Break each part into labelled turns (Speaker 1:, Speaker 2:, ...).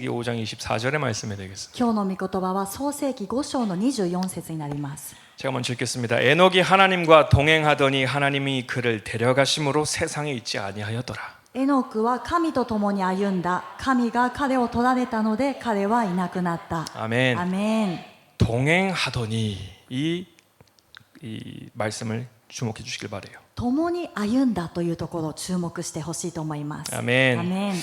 Speaker 1: 創世記 5장 24절의 말씀이 되겠습니다.
Speaker 2: 今日の御言葉は創世記5章の24節になります。
Speaker 1: 제가 먼저 읽겠습니다. 에녹이 하나님과 동행하더니 하나님이 그를 데려가심으로 세상에 있지 아니하였더라.
Speaker 2: エノクは神と共に歩んだ。神が彼を取られたので彼はいなくなった。
Speaker 1: 아멘.
Speaker 2: アメン。
Speaker 1: 동행하더니 이 말씀을 주목해 주시길 바래요.
Speaker 2: 共に歩んだというところを注目してほしいと思います。
Speaker 1: 아멘.
Speaker 2: アメン。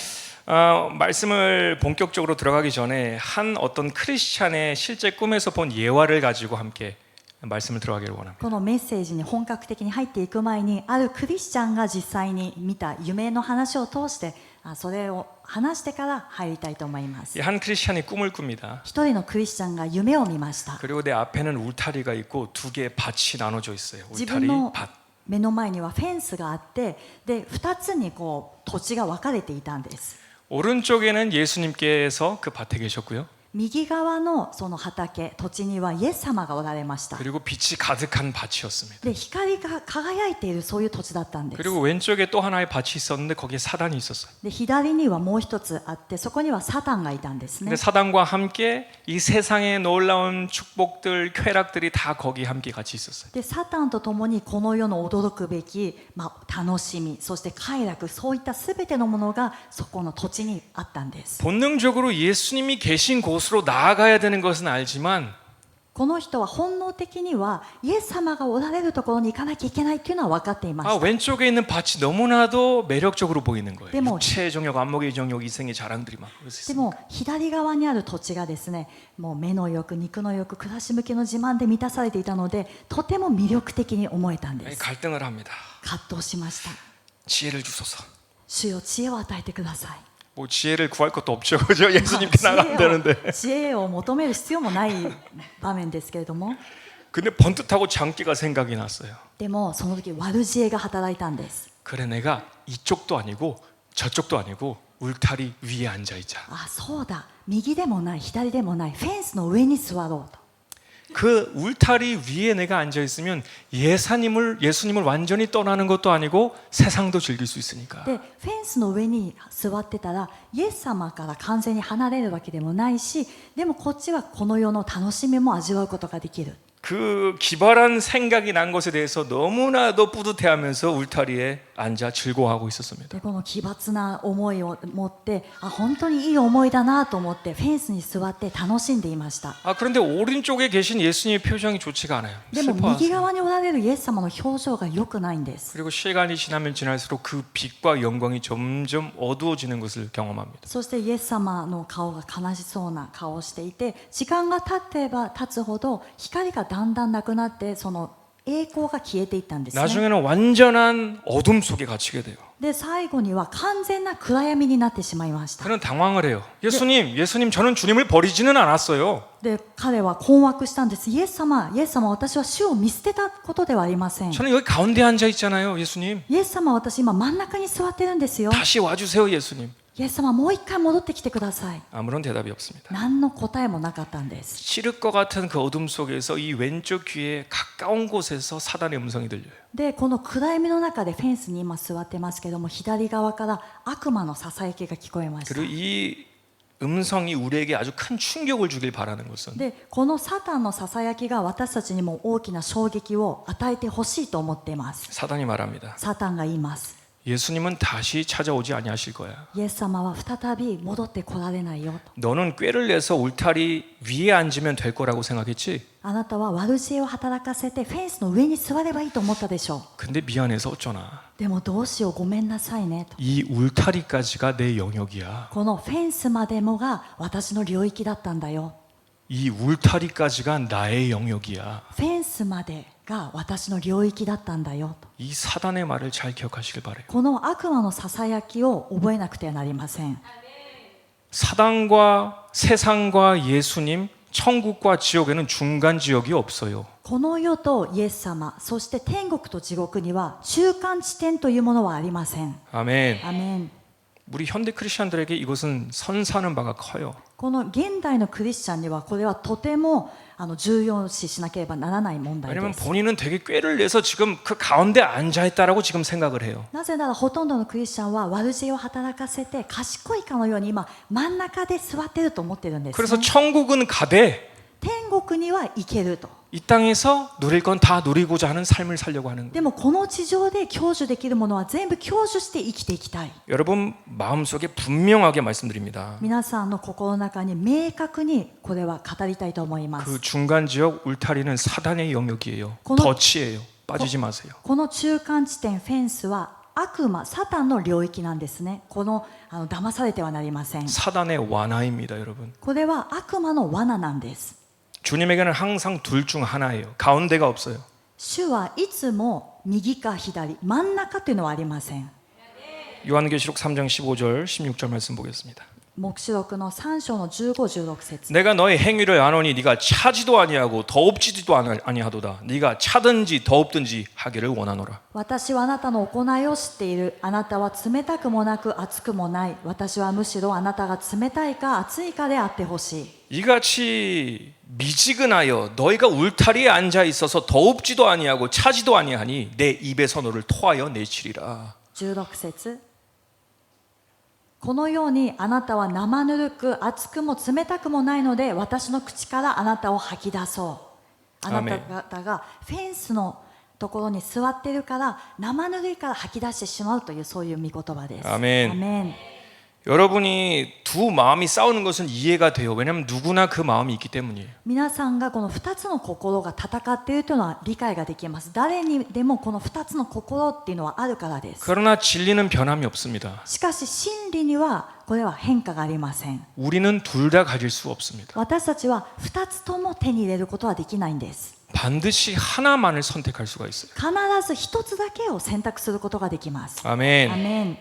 Speaker 1: 말씀을 본격적으로 들어가기 전에 한 어떤 크리스찬의 실제 꿈에서 본 예화를 가지고 함께 말씀을 들어가기를 원합니다.
Speaker 2: このメッセージに本格的に入っていく前に、あるクリスチャンが実際に見た夢の話を通して、それを話してから入りたいと思います。
Speaker 1: 한 크리스찬이 꿈을 꿉니다.
Speaker 2: 一人のクリスチャンが夢を見ました。
Speaker 1: 그리고 내 앞에는 울타리가 있고 두 개의 밭이 나눠져 있어요.
Speaker 2: 自
Speaker 1: 울타리
Speaker 2: 分の
Speaker 1: 밭.
Speaker 2: 目の前にはフェンスがあって、で2つに土地が分かれていたんです。
Speaker 1: 오른쪽에는 예수님께서 그 밭에 계셨고요.
Speaker 2: 右側のその畑、土地にはイエス様がおられました。
Speaker 1: 그리고 빛이 가득한 밭이었습니다.
Speaker 2: で光が輝いているそういう土地だったんです。
Speaker 1: 그리고 왼쪽에 또 하나의 밭이 있었는데 거기에 사단이 있었어요.
Speaker 2: で左にはもう一つあって、そこにはサタンがいたんですね。
Speaker 1: 근데 사단과 함께 이 세상의 놀라운 축복들, 쾌락들이 다 거기 함께 같이 있었어요.
Speaker 2: でサタンと共にこの世の驚くべき、楽しみ、そして快楽、そういったすべてのものがそこの土地にあったんです。
Speaker 1: 본능적으로 예수님이 계신 곳으로 나아가야 되는 것은 알지만
Speaker 2: この人は本能的にはイエス様がおられるところに行かなきゃいけないっていうのは分かっていました。
Speaker 1: 왼쪽에 있는 밭이 너무나도 매력적으로 보이는 거예요.
Speaker 2: 네, 뭐-
Speaker 1: 육체의 정욕, 안목의 정욕, 이생의 자랑들이 막 그럴 수
Speaker 2: で
Speaker 1: 있습니다.
Speaker 2: も左側にある土地がですね、もう目の欲、肉の欲、暮らし向きの自慢で満たされていたので、とても魅力的に思えたんです。
Speaker 1: 갈등을 합니다.
Speaker 2: 葛藤しました。
Speaker 1: 지혜를 주소서.
Speaker 2: 主よ、知恵を与えてください。
Speaker 1: 뭐 지혜를 구할 것도 없죠. 그죠? 예수님께 나가면 되는데.
Speaker 2: 知恵を求める必要もない場面ですけれども、
Speaker 1: 근데 번뜩하고 장기가 생각이 났어요.
Speaker 2: でもその時悪知恵が働いたんです。
Speaker 1: 그래 내가 이쪽도 아니고 저쪽도 아니고 울타리 위에 앉아 있자.
Speaker 2: そうだ、右でもない左でもないフェンスの上に座ろうと。
Speaker 1: 그 울타리 위에 내가 앉아 있으면 예수님을 완전히 떠나는 것도 아니고 세상도 즐길 수 있으니까.
Speaker 2: でフェンスの上に座ってたらイエス様から完全に離れるわけでもないし、でもこっちはこの世の楽しみも味わうことができる。
Speaker 1: 그 기발한 생각이 난 것에 대해서 너무나도 뿌듯해하면서 울타리에 앉아 즐거워하고 있었습니다.
Speaker 2: でこの奇抜な思いを持って、本当にいい思いだなと思ってフェンスに座って楽しんでいました。
Speaker 1: 그런데 오른쪽에 계신 예수님의 표정이 좋지가 않아요.
Speaker 2: でも右
Speaker 1: 슬퍼하세요.
Speaker 2: 側におられるイエス様の表情が良くないんです。
Speaker 1: 그리고 시간이 지나면 지날수록 그 빛과 영광이 점점 어두워지는 것을 경험합니다.
Speaker 2: そしてイエス様の顔が悲しそうな顔をしていて、時間が経ってば経つほど光がだんだんなくなって、その栄光が消えていったんですね。
Speaker 1: 나중에는 완전한 어둠 속에 갇히게 돼요.
Speaker 2: で最後には完全な暗闇になってしまいました。
Speaker 1: 그는 당황을 해요. 예수님, 저는 주님을 버리지는 않았어요.
Speaker 2: で彼は困惑したんです。イエス様、私は主を見捨てたことではありません。
Speaker 1: 저는 여기 가운데 앉아 있잖아요, 예수님.
Speaker 2: イエス様、私今真ん中に座ってるんですよ。
Speaker 1: 다시 와주세요, 예수님.
Speaker 2: イエス様、もう一回戻ってきてください。
Speaker 1: 아무런 대답이 없습니다.
Speaker 2: 何の答えもなかったんです。
Speaker 1: 찌를 것 같은 그 어둠 속에서 이 왼쪽 귀에 가까운 곳에서 사단의 음성이 들려요.
Speaker 2: でこの暗闇の中でフェンスに今座ってますけども、左側から悪魔のささやきが聞こえました。
Speaker 1: 그리고 이 음성이 우리에게 아주 큰 충격을 주길 바라는 것은
Speaker 2: でこのサタンのささやきが私たちにも大きな衝撃を与えてほしいと思っています。
Speaker 1: 사단이 말합니다.
Speaker 2: サタンが言います。
Speaker 1: 예수님은 다시 찾아오지 아니하실 거야.
Speaker 2: イエス様は再び戻ってこられないよと。
Speaker 1: 너는 꾀를 내서 울타리 위에 앉으면 될 거라고 생각했지?
Speaker 2: あなたは悪知恵を働かせてフェンスの上に座ればいいと思ったでしょう。
Speaker 1: 근데 미안해서 어쩌나.
Speaker 2: でもどうしよう、ごめんなさいねと。
Speaker 1: 이 울타리까지가 내 영역이야.
Speaker 2: このフェンスまでもが私の領域だったんだよ。
Speaker 1: 이 울타리까지가 나의 영역이야.
Speaker 2: フェンスまでが私の領域だったんだよと。
Speaker 1: 이 사단의 말을 잘 기억하시길 바래요.
Speaker 2: この悪魔のささやきを覚えなくてはなりません。
Speaker 1: 사단과 세상과 예수님, 천국과 지옥에는 중간 지역이 없어요.
Speaker 2: この世とイエス様、そして天国と地獄には中間地点というものはありません。
Speaker 1: 아멘.
Speaker 2: アメン。
Speaker 1: 우리 현대 크리스천들에게 이것은 선사하는 바가 커요.
Speaker 2: この現代のクリスチャンにはこれはとても重要視しなければならない問題
Speaker 1: 왜냐하면
Speaker 2: です。
Speaker 1: 본인은 되게 꾀를 내서 지금 그 가운데 앉아 있다라고 지금 생각을 해요.
Speaker 2: なぜならほとんどのクリスチャンは悪知恵を働かせて賢いかのように今真ん中で座っていると思っているんです、
Speaker 1: 그래서
Speaker 2: ね、
Speaker 1: 천국은 가되
Speaker 2: 天国には行けると。
Speaker 1: 이 땅에서 누릴 건 다 누리고자 하는 삶을 살려고 하는 거예요.
Speaker 2: でもこの地上で享受できるものは全部享受して生きていきたい。
Speaker 1: 여러분 마음속에 분명하게 말씀드립니다.
Speaker 2: 皆さんの心の中に明確にこれは語りたいと思います。
Speaker 1: 그 중간 지역 울타리는 사단의 영역이에요.
Speaker 2: 고노-
Speaker 1: 덫이에요. 빠지지 마세요.
Speaker 2: この中間地点フェンスは悪魔サタンの領域なんですね。この騙されてはなりません。
Speaker 1: 사단의 완화입니다, 여러분.
Speaker 2: これは悪魔の罠なんです。
Speaker 1: 주님에게는 항상 둘 중 하나예요. 가운데가 없어요.
Speaker 2: 主はいつも右か左、真ん中というのはありません。
Speaker 1: 요한계시록 3장 15절 16절 말씀 보겠습니다.
Speaker 2: 黙示録の3章の15、16節。
Speaker 1: 내가 너의 행위를 아노니 네가 차지도 아니하고 더없지도 아니하도다. 네가 차든지 더없든지 하기를 원하노라.
Speaker 2: 私はあなたの行いを知っている。あなたは冷たくもなく熱くもない。私はむしろあなたが冷たいか熱いかであってほしい。
Speaker 1: 이같이 미지근하여 너희가 울타리에 앉아 있어서 더웁지도 아니하고 차지도 아니하니 내 입의 선호를 토하여 내치리라.
Speaker 2: 16節。このようにあなたは生ぬるく熱くも冷たくもないので私の口からあなたを吐き出そう。あなた方がフェンスのところに座っているから生ぬるいから吐き出してしまうというそういう御言葉です。
Speaker 1: 아멘.
Speaker 2: アメン。
Speaker 1: 여러분이 두 마음이 싸우는 것은 이해가 돼요. 왜냐하면 누구나 그 마음이 있기 때문이에요.
Speaker 2: 皆さんがこの2つの心が戦っているというのは理解ができます。誰にでもこの2つの心っていうのはあるからです。
Speaker 1: 그러나 진리는 변함이 없습니다.
Speaker 2: しかし真理にはこれは変化がありません。
Speaker 1: 우리는 둘 다 가질 수 없습니다.
Speaker 2: 私たちは2つとも手に入れることはできないんです。
Speaker 1: 반드시 하나만을 선택할 수가 있어요.
Speaker 2: 必ず1つだけを選択することができます。
Speaker 1: 아멘.
Speaker 2: アメン。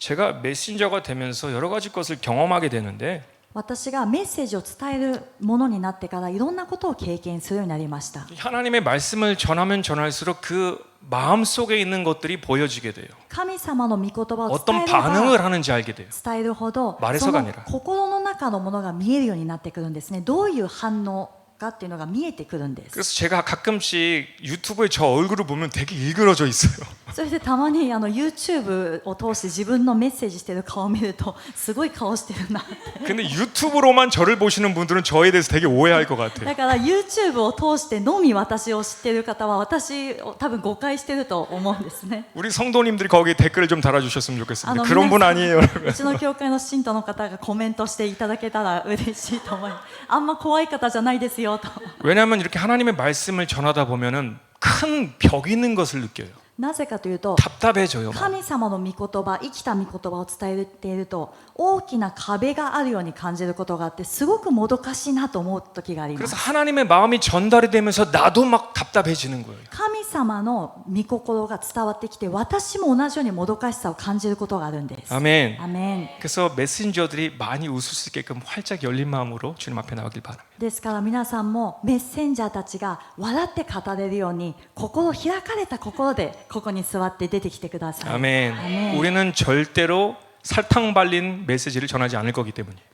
Speaker 1: 제가 메신저가 되면서 여러 가지 것을 경험하게 되는데
Speaker 2: 私がメッセージを伝えるものになってからいろんなことを経験するようになりました。
Speaker 1: 하나님의 말씀을 전하면 전할수록 그 마음 속에 있는 것들이 보여지게 돼요.
Speaker 2: 神様の御言葉を伝
Speaker 1: 어떤
Speaker 2: えれ
Speaker 1: 반응을
Speaker 2: ば
Speaker 1: 하는지 알게 돼요.
Speaker 2: 伝えるほど
Speaker 1: 말에서가
Speaker 2: その
Speaker 1: 아니라
Speaker 2: 心の中のものが見えるようになってくるんですね。どういう反応かっていうのが見えてくるんです。
Speaker 1: 그래서 제가 가끔씩 유튜브에 저 얼굴을 보면 되게 일그러져 있어요.
Speaker 2: それでたまにYouTube を通して自分のメッセージしてる顔を見るとすごい顔してるなって。
Speaker 1: 근데 유튜브로만 저를 보시는 분들은 저에 대해서 되게 오해할 것 같아요.
Speaker 2: だから YouTube を通してのみ私を知っている方は私を多分誤解してると思うんですね。
Speaker 1: 우리 성도님들이 거기에 댓글을 좀 달아주셨으면
Speaker 2: あ
Speaker 1: 좋겠습니다.
Speaker 2: の
Speaker 1: 그런 분
Speaker 2: 皆さん
Speaker 1: 아니에요.
Speaker 2: うちの教会の信徒の方がコメントしていただけたら嬉しいと思います。あんま怖い方じゃないですよと。
Speaker 1: 왜냐하면 이렇게 하나님의 말씀을 전하다 보면은 큰 벽이 있는 것을 느껴요.
Speaker 2: なぜかというと
Speaker 1: 답답해져요.
Speaker 2: 神様の御言葉、生きた御言葉を伝えていると大きな壁があるように感じることがあってすごくもどかしいなと思う時がありま
Speaker 1: 그래서
Speaker 2: す。
Speaker 1: 하나님의 마음이 전달이 되면서 나도 막 답답해지는 거예요.
Speaker 2: 神様の御心が伝わってきて私も同じようにもどかしさを感じることがあるんです。
Speaker 1: 아멘.
Speaker 2: アメン。
Speaker 1: 그래서 메신저들이 많이 웃을 수 있게끔 활짝 열린 마음으로 주님 앞에 나가길 바랍니다.
Speaker 2: ですから皆さんもメッセンジャーたちが笑って語れるように心開かれた心でここに座って出てきてください。
Speaker 1: 아멘.
Speaker 2: 아멘.
Speaker 1: 우리는 절대로 설탕 발린 메시지를 전하지 않을 거기 때문이에요.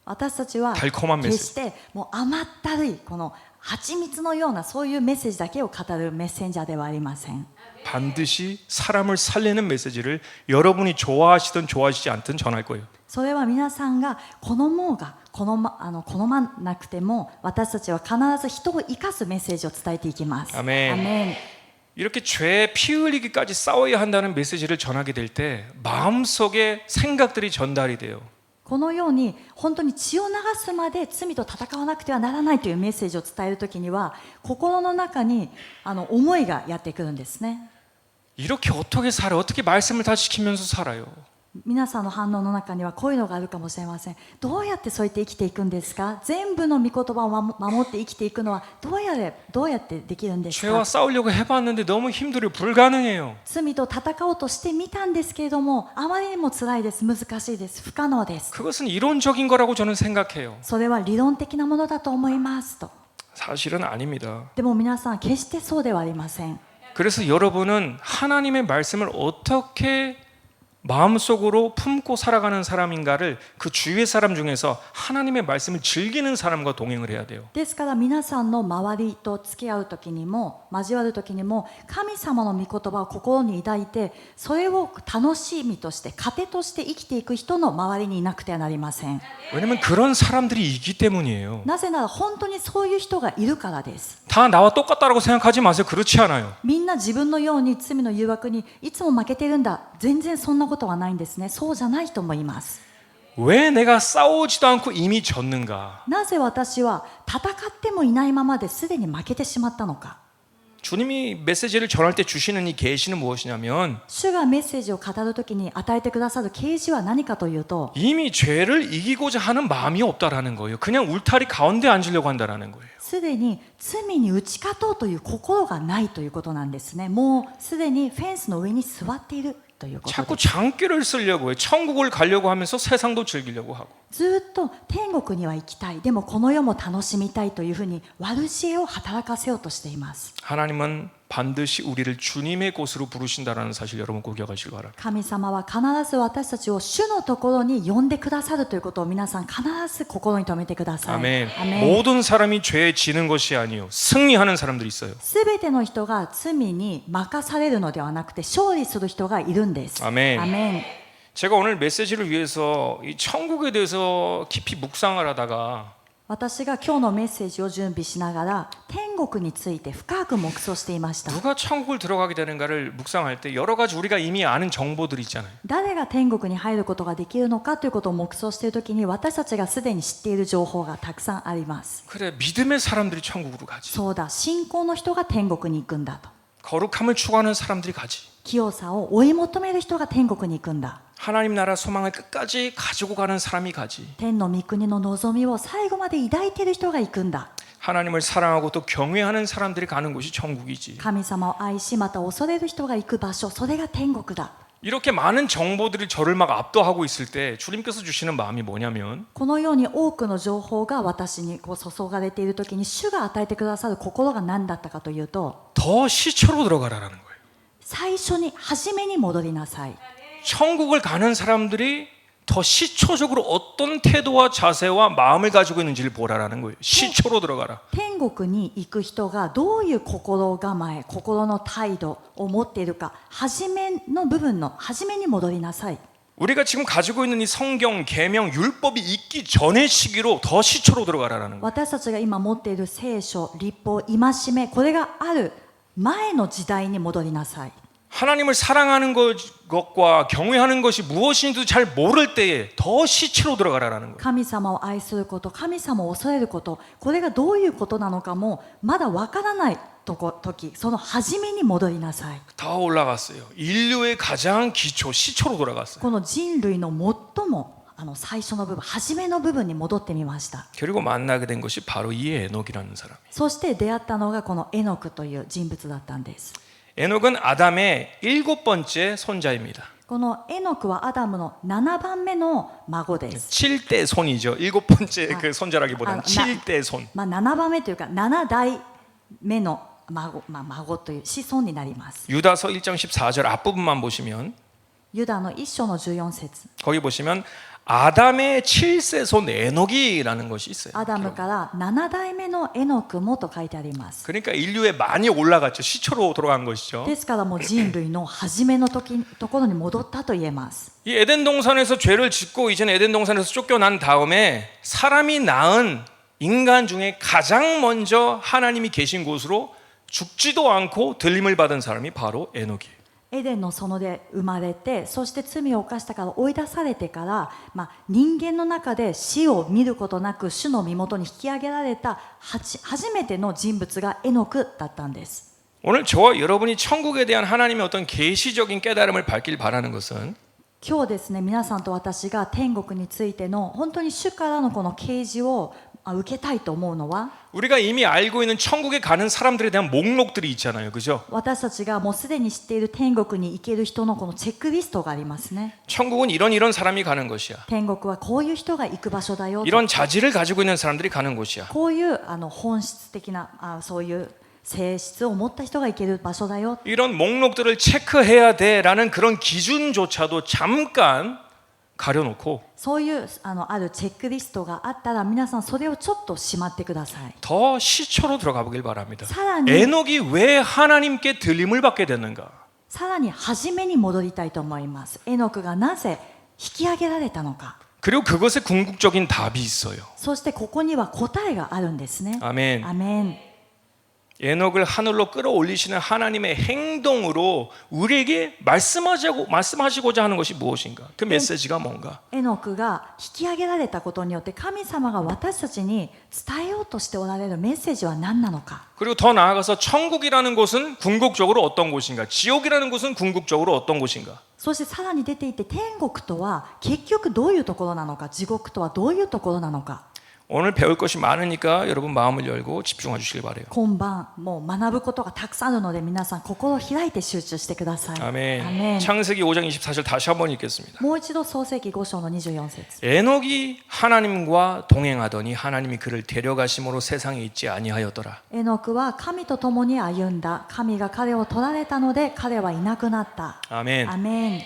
Speaker 2: 私たちは
Speaker 1: 달콤한
Speaker 2: 決
Speaker 1: 메시지.
Speaker 2: してもう甘ったるいこの蜂蜜のようなそういうメッセージだけを語るメッセンジャーではありません。
Speaker 1: 반드시 사람을 살리는 메시지를 여러분이 좋아하시든 좋아하시지 않든 전할 거예요.
Speaker 2: それは皆さんが好もうが好まなくても私たちは必ず人を生かすメッセージを伝えていきます。
Speaker 1: 아멘.
Speaker 2: アメン。
Speaker 1: 이렇게 죄에 피 흘리기까지 싸워야 한다는 메시지를 전하게 될 때 마음속에 생각들이 전달이 돼요.
Speaker 2: このように本当に血を流すまで罪と戦わなくてはならないというメッセージを伝えるときには心の中に思いがやってくるんですね。
Speaker 1: 이렇게 어떻게 살아요? 어떻게 말씀을 다 지키면서 살아요?
Speaker 2: 皆さんの反応の中にはこういうのがあるかもしれません。どうやってそうやって生きていくんですか？全部の御言葉を守って生きていくのはどうやってできるんです
Speaker 1: 죄와
Speaker 2: か？
Speaker 1: 싸우려고 해봤는데 너무 힘들어요. 불가능해요.
Speaker 2: 罪と戦おうとしてみたんですけれどもあまりにも辛いです。難しいです。不可能です。
Speaker 1: 그것은 이론적인 거라고 저는 생각해요.
Speaker 2: それは理論的なものだと思いますと。
Speaker 1: 사실은 아닙니다.
Speaker 2: でも皆さん決してそうではありません。
Speaker 1: 그래서 여러분은 하나님의 말씀을 어떻게 마음속으로 품고 살아가는 사람인가를 그 주위의 사람 중에서 하나님의 말씀을 즐기는 사람과 동행을 해야 돼요.
Speaker 2: ですから皆さんの周りと付き合う時にも交わる時にも神様の御言葉を心に抱いてそれを楽しみとして糧として生きていく人の周りにいなくてはなりません。
Speaker 1: 왜냐면 그런 사람들이 있기 때문이에요.
Speaker 2: なぜなら本当にそういう人がいるからです。
Speaker 1: 다 나와 똑같다라고 생각하지 마세요. 그렇지 않아요.
Speaker 2: みんな自分のように罪の誘惑にいつも負けてるんだ。全然そんなことはないんですね。そうじゃない人もいます。
Speaker 1: 왜 내가 싸우지도 않고 이미 졌는가?
Speaker 2: なぜ私は戦ってもいないままですでに負けてしまったのか。
Speaker 1: 주님이 메시지를 전할 때 주시는 이 계시는 무엇이냐면
Speaker 2: 主がメッセージを語るときに与えてくださる啓示は何かというと
Speaker 1: 이미 죄를 이기고자 하는 마음이 없다라는 거예요. 그냥 울타리 가운데 앉으려고 한다라는 거예요.
Speaker 2: すでに罪に打ち勝とうという心がないということなんですね。もうすでにフェンスの上に座っているということ
Speaker 1: 자꾸
Speaker 2: です。
Speaker 1: 장기를 쓰려고 해요. 천국을 가려고 하면서 세상도 즐기려고 하고.
Speaker 2: ずっと天国には行きたい、でもこの世も楽しみたいというふうに悪知恵を働かせようとしています。
Speaker 1: 하나님은 반드시 우리를 주님의 곳으로 부르신다라는 사실 여러분 꼭 기억하시기 바랍니다.
Speaker 2: 神様は必ず私たちを主のところに呼んでくださるということを皆さん必ず心に留めてください。
Speaker 1: 아멘.
Speaker 2: アメン。
Speaker 1: 모든 사람이 죄에 지는 것이 아니요 승리하는 사람들이 있어요.
Speaker 2: すべての人が罪に任されるのではなくて勝利する人がいるんです。
Speaker 1: 아멘.
Speaker 2: アメン。
Speaker 1: 제가 오늘 메시지를 위해서 이 천국에 대해서 깊이 묵상을 하다가
Speaker 2: 私が今日のメッセージを準備しながら天国について深く黙想していました。
Speaker 1: 누가 천국을 들어가게 되는가를 묵상할 때 여러 가지 우리가 이미 아는 정보들이 있잖아요.
Speaker 2: 誰が天国に入ることができるのかということを黙想しているときに私たちがすでに知っている情報がたくさんあります。
Speaker 1: 그래 믿음의 사람들이 천국으로 가지.
Speaker 2: そうだ、信仰の人が天国に行くんだと。
Speaker 1: 거룩함을 추구하는 사람들이 가지.
Speaker 2: 清さを追い求める人が天国に行くんだ。
Speaker 1: 하나님 나라 소망을 끝까지 가지고 가는 사람이 가지.
Speaker 2: 天の御国の望みを最後まで抱いている人が行くんだ。
Speaker 1: 하나님을 사랑하고 또 경외하는 사람들이 가는 곳이 천국이지.
Speaker 2: 神様を愛しまた恐れる人が行く場所、それが天国だ。
Speaker 1: 이렇게 많은 정보들이 저를 막 압도하고 있을 때 주님께서 주시는 마음이 뭐냐면
Speaker 2: このように多くの情報が私にこう注がれているときに主が与えてくださる心が何だったかというと
Speaker 1: 더 시초로 들어가라는 거예요.
Speaker 2: 最初に初めに戻りなさい。
Speaker 1: 천국을 가는 사람들이 더 시초적으로 어떤 태도와 자세와 마음을 가지고 있는지를 보라라는 거예요. 시초로 들어가라.
Speaker 2: 天国に行く人がどういう心構え、心の態度を持っているか、初めの部分の初めに戻りなさい。
Speaker 1: 우리가 지금 가지고 있는 이 성경, 계명, 율법이 있기 전의 시기로 더 시초로 들어가라는 거예요.
Speaker 2: 私たちが今持っている聖書、律法、戒め、これがある前の時代に戻りなさい。
Speaker 1: 하나님을 사랑하는 것과 경외하는 것이 무엇인지도 잘 모를 때에 더 시초로 들어가라는 거예요.
Speaker 2: 神様を愛すること、神様を恐れること、これがどういうことなのかもまだわからない時、その初めに戻りなさい。
Speaker 1: 더 올라갔어요. 인류의 가장 기초, 시초로 돌아갔어요.
Speaker 2: この人類の最も最初の部分、初めの部分に戻ってみました。
Speaker 1: 그리고 만나게 된 것이 바로 이 에녹이라는 사람이에요.
Speaker 2: そして出会ったのがこのエノクという人物だったんです。
Speaker 1: 에녹은 아담의 7번째 손자입니다.
Speaker 2: このエノクはアダムの7番目の孫です。
Speaker 1: 7대 손이죠. 7번째 그 손자라기보다는 7대 손.
Speaker 2: 7番目というか7代目の孫という子孫になります。
Speaker 1: 유다서 1장 14절 앞부분만 보시면
Speaker 2: ユダの1章の14節
Speaker 1: 거기 보시면 아담의 7세 손 에녹이라는 것이 있어요.
Speaker 2: アダムから7代目のエノクもと書いてあります。
Speaker 1: 그러니까 인류에 많이 올라갔죠. 시초로 돌아간 것이죠.
Speaker 2: ですからもう人類の初めのところに戻ったと言えます。
Speaker 1: 이 에덴 동산에서 죄를 짓고 이제는 에덴 동산에서 쫓겨난 다음에 사람이 낳은 인간 중에 가장 먼저 하나님이 계신 곳으로 죽지도 않고 들림을 받은 사람이 바로 에녹이에요.
Speaker 2: エデンの園で生まれて、そして罪を犯したから追い出されてから、人間の中で死を見ることなく主の身元に引き上げられた初めての人物がエノクだったんです。
Speaker 1: 오늘 저와 여러분이 천국에 대한 하나님의 어떤 계시적인 깨달음을 받길 바라는 것은
Speaker 2: 今日ですね、皆さんと私が天国についての本当に主からのこの啓示を受けたいと思うのは、
Speaker 1: 우리가 이미 알고 있는 천국에 가는 사람들에 대한 목록들이 있잖아요. 그죠?
Speaker 2: 私たちがもうすでに知っている天国に行ける人のこのチェックリストがありますね。
Speaker 1: 천국은 이런 사람이 가는 것이야.
Speaker 2: 天国はこういう人が行く場所だよと、
Speaker 1: 이런 자질을 가지고 있는 사람들이 가는 곳이야.
Speaker 2: こういう本質的なそういう性質を持った人が行ける場所だよ。
Speaker 1: 이런 목록들을 체크해야 돼라는 그런 기준조차도 잠깐 가려놓고
Speaker 2: そういうあるチェックリストがあったら皆さんそれをちょっとしまってください。
Speaker 1: 더 시초로 들어가 보길 바랍니다.
Speaker 2: 사랑이-
Speaker 1: 에녹이 왜 하나님께 들림을 받게 됐는가?
Speaker 2: さらに初めに戻りたいと思います。エノクがなぜ引き上げられたのか。
Speaker 1: 그리고 그것에 궁극적인 답이 있어요.
Speaker 2: そしてここには答えがあるんですね。
Speaker 1: 아멘.
Speaker 2: アメン。
Speaker 1: 에녹을 하늘로 끌어올리시는 하나님의 행동으로 우리에게 말씀하시고자 하는 것이 무엇인가? 그 메시지가 뭔가?
Speaker 2: エノクが引き上げられたことによって神様が私たちに伝えようとしておられるメッセージは何なのか。
Speaker 1: 그리고 더 나아가서 천국이라는 곳은 궁극적으로 어떤 곳인가? 지옥이라는 곳은 궁극적으로 어떤 곳인가?
Speaker 2: そしてさらに出ていて天国とは結局どういうところなのか、地獄とはどういうところなのか。
Speaker 1: 오늘 배울 것이 많으니까 여러분 마음을 열고 집중해 주시길 바래요.
Speaker 2: 今晩もう学ぶことがたくさんあるので皆さん心を開いて集中してください。
Speaker 1: 아멘.
Speaker 2: アメン。
Speaker 1: 창세기 5장 24절 다시 한번 읽겠습니다.
Speaker 2: もう一度創世記5章の24節。
Speaker 1: 에녹이 하나님과 동행하더니 하나님이 그를 데려가심으로 세상에 있지 아니하였더라.
Speaker 2: エノクは神と共に歩んだ。神が彼を取られたので彼はいなくなった。
Speaker 1: 아멘.
Speaker 2: アメン。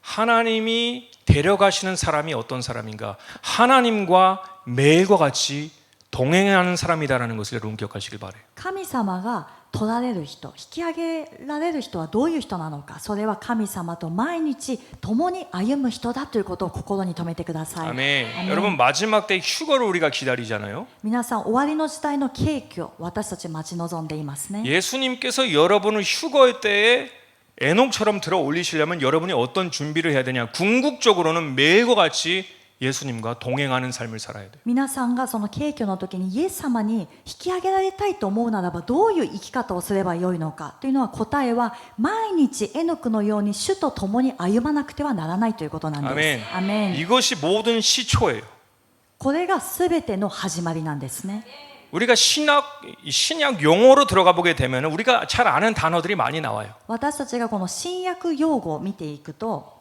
Speaker 1: 하나님이 데려가시는 사람이 어떤 사람인가? 하나님과 매일과 같이 동행하는 사람이다라는 것을 여러분 기억하시길 바래요.
Speaker 2: 神様が取られる人、引き上げられる人はどういう人なのか。それは神様と毎日共に歩む人だということを心に留めてください。
Speaker 1: 아멘. 여러분 마지막 때 휴거를 우리가 기다리잖아요.
Speaker 2: 皆さん終わりの時代の景気を私たち待ち望んでいますね。
Speaker 1: 예수님께서 여러분을 휴거의 때에 에녹처럼 들어 올리시려면 여러분이 어떤 준비를 해야 되냐? 궁극적으로는 매일과 같이 예수님과 동행하는 삶을 살아야 돼요.
Speaker 2: 皆さんがその景気の時にイエス様に引き上げられたいと思うならばどういう生き方をすればよいのかというのは答えは毎日エノクのように主と共に歩まなくてはならないということなんです。
Speaker 1: 아멘.
Speaker 2: アメン。
Speaker 1: 이것이 모든 시초예요.
Speaker 2: これが全ての始まりなんですね。
Speaker 1: 우리가 신약 용어로 들어가 보게 되면 우리가 잘 아는 단어들이 많이 나와요.
Speaker 2: 私たちがこの新約用語を見ていくと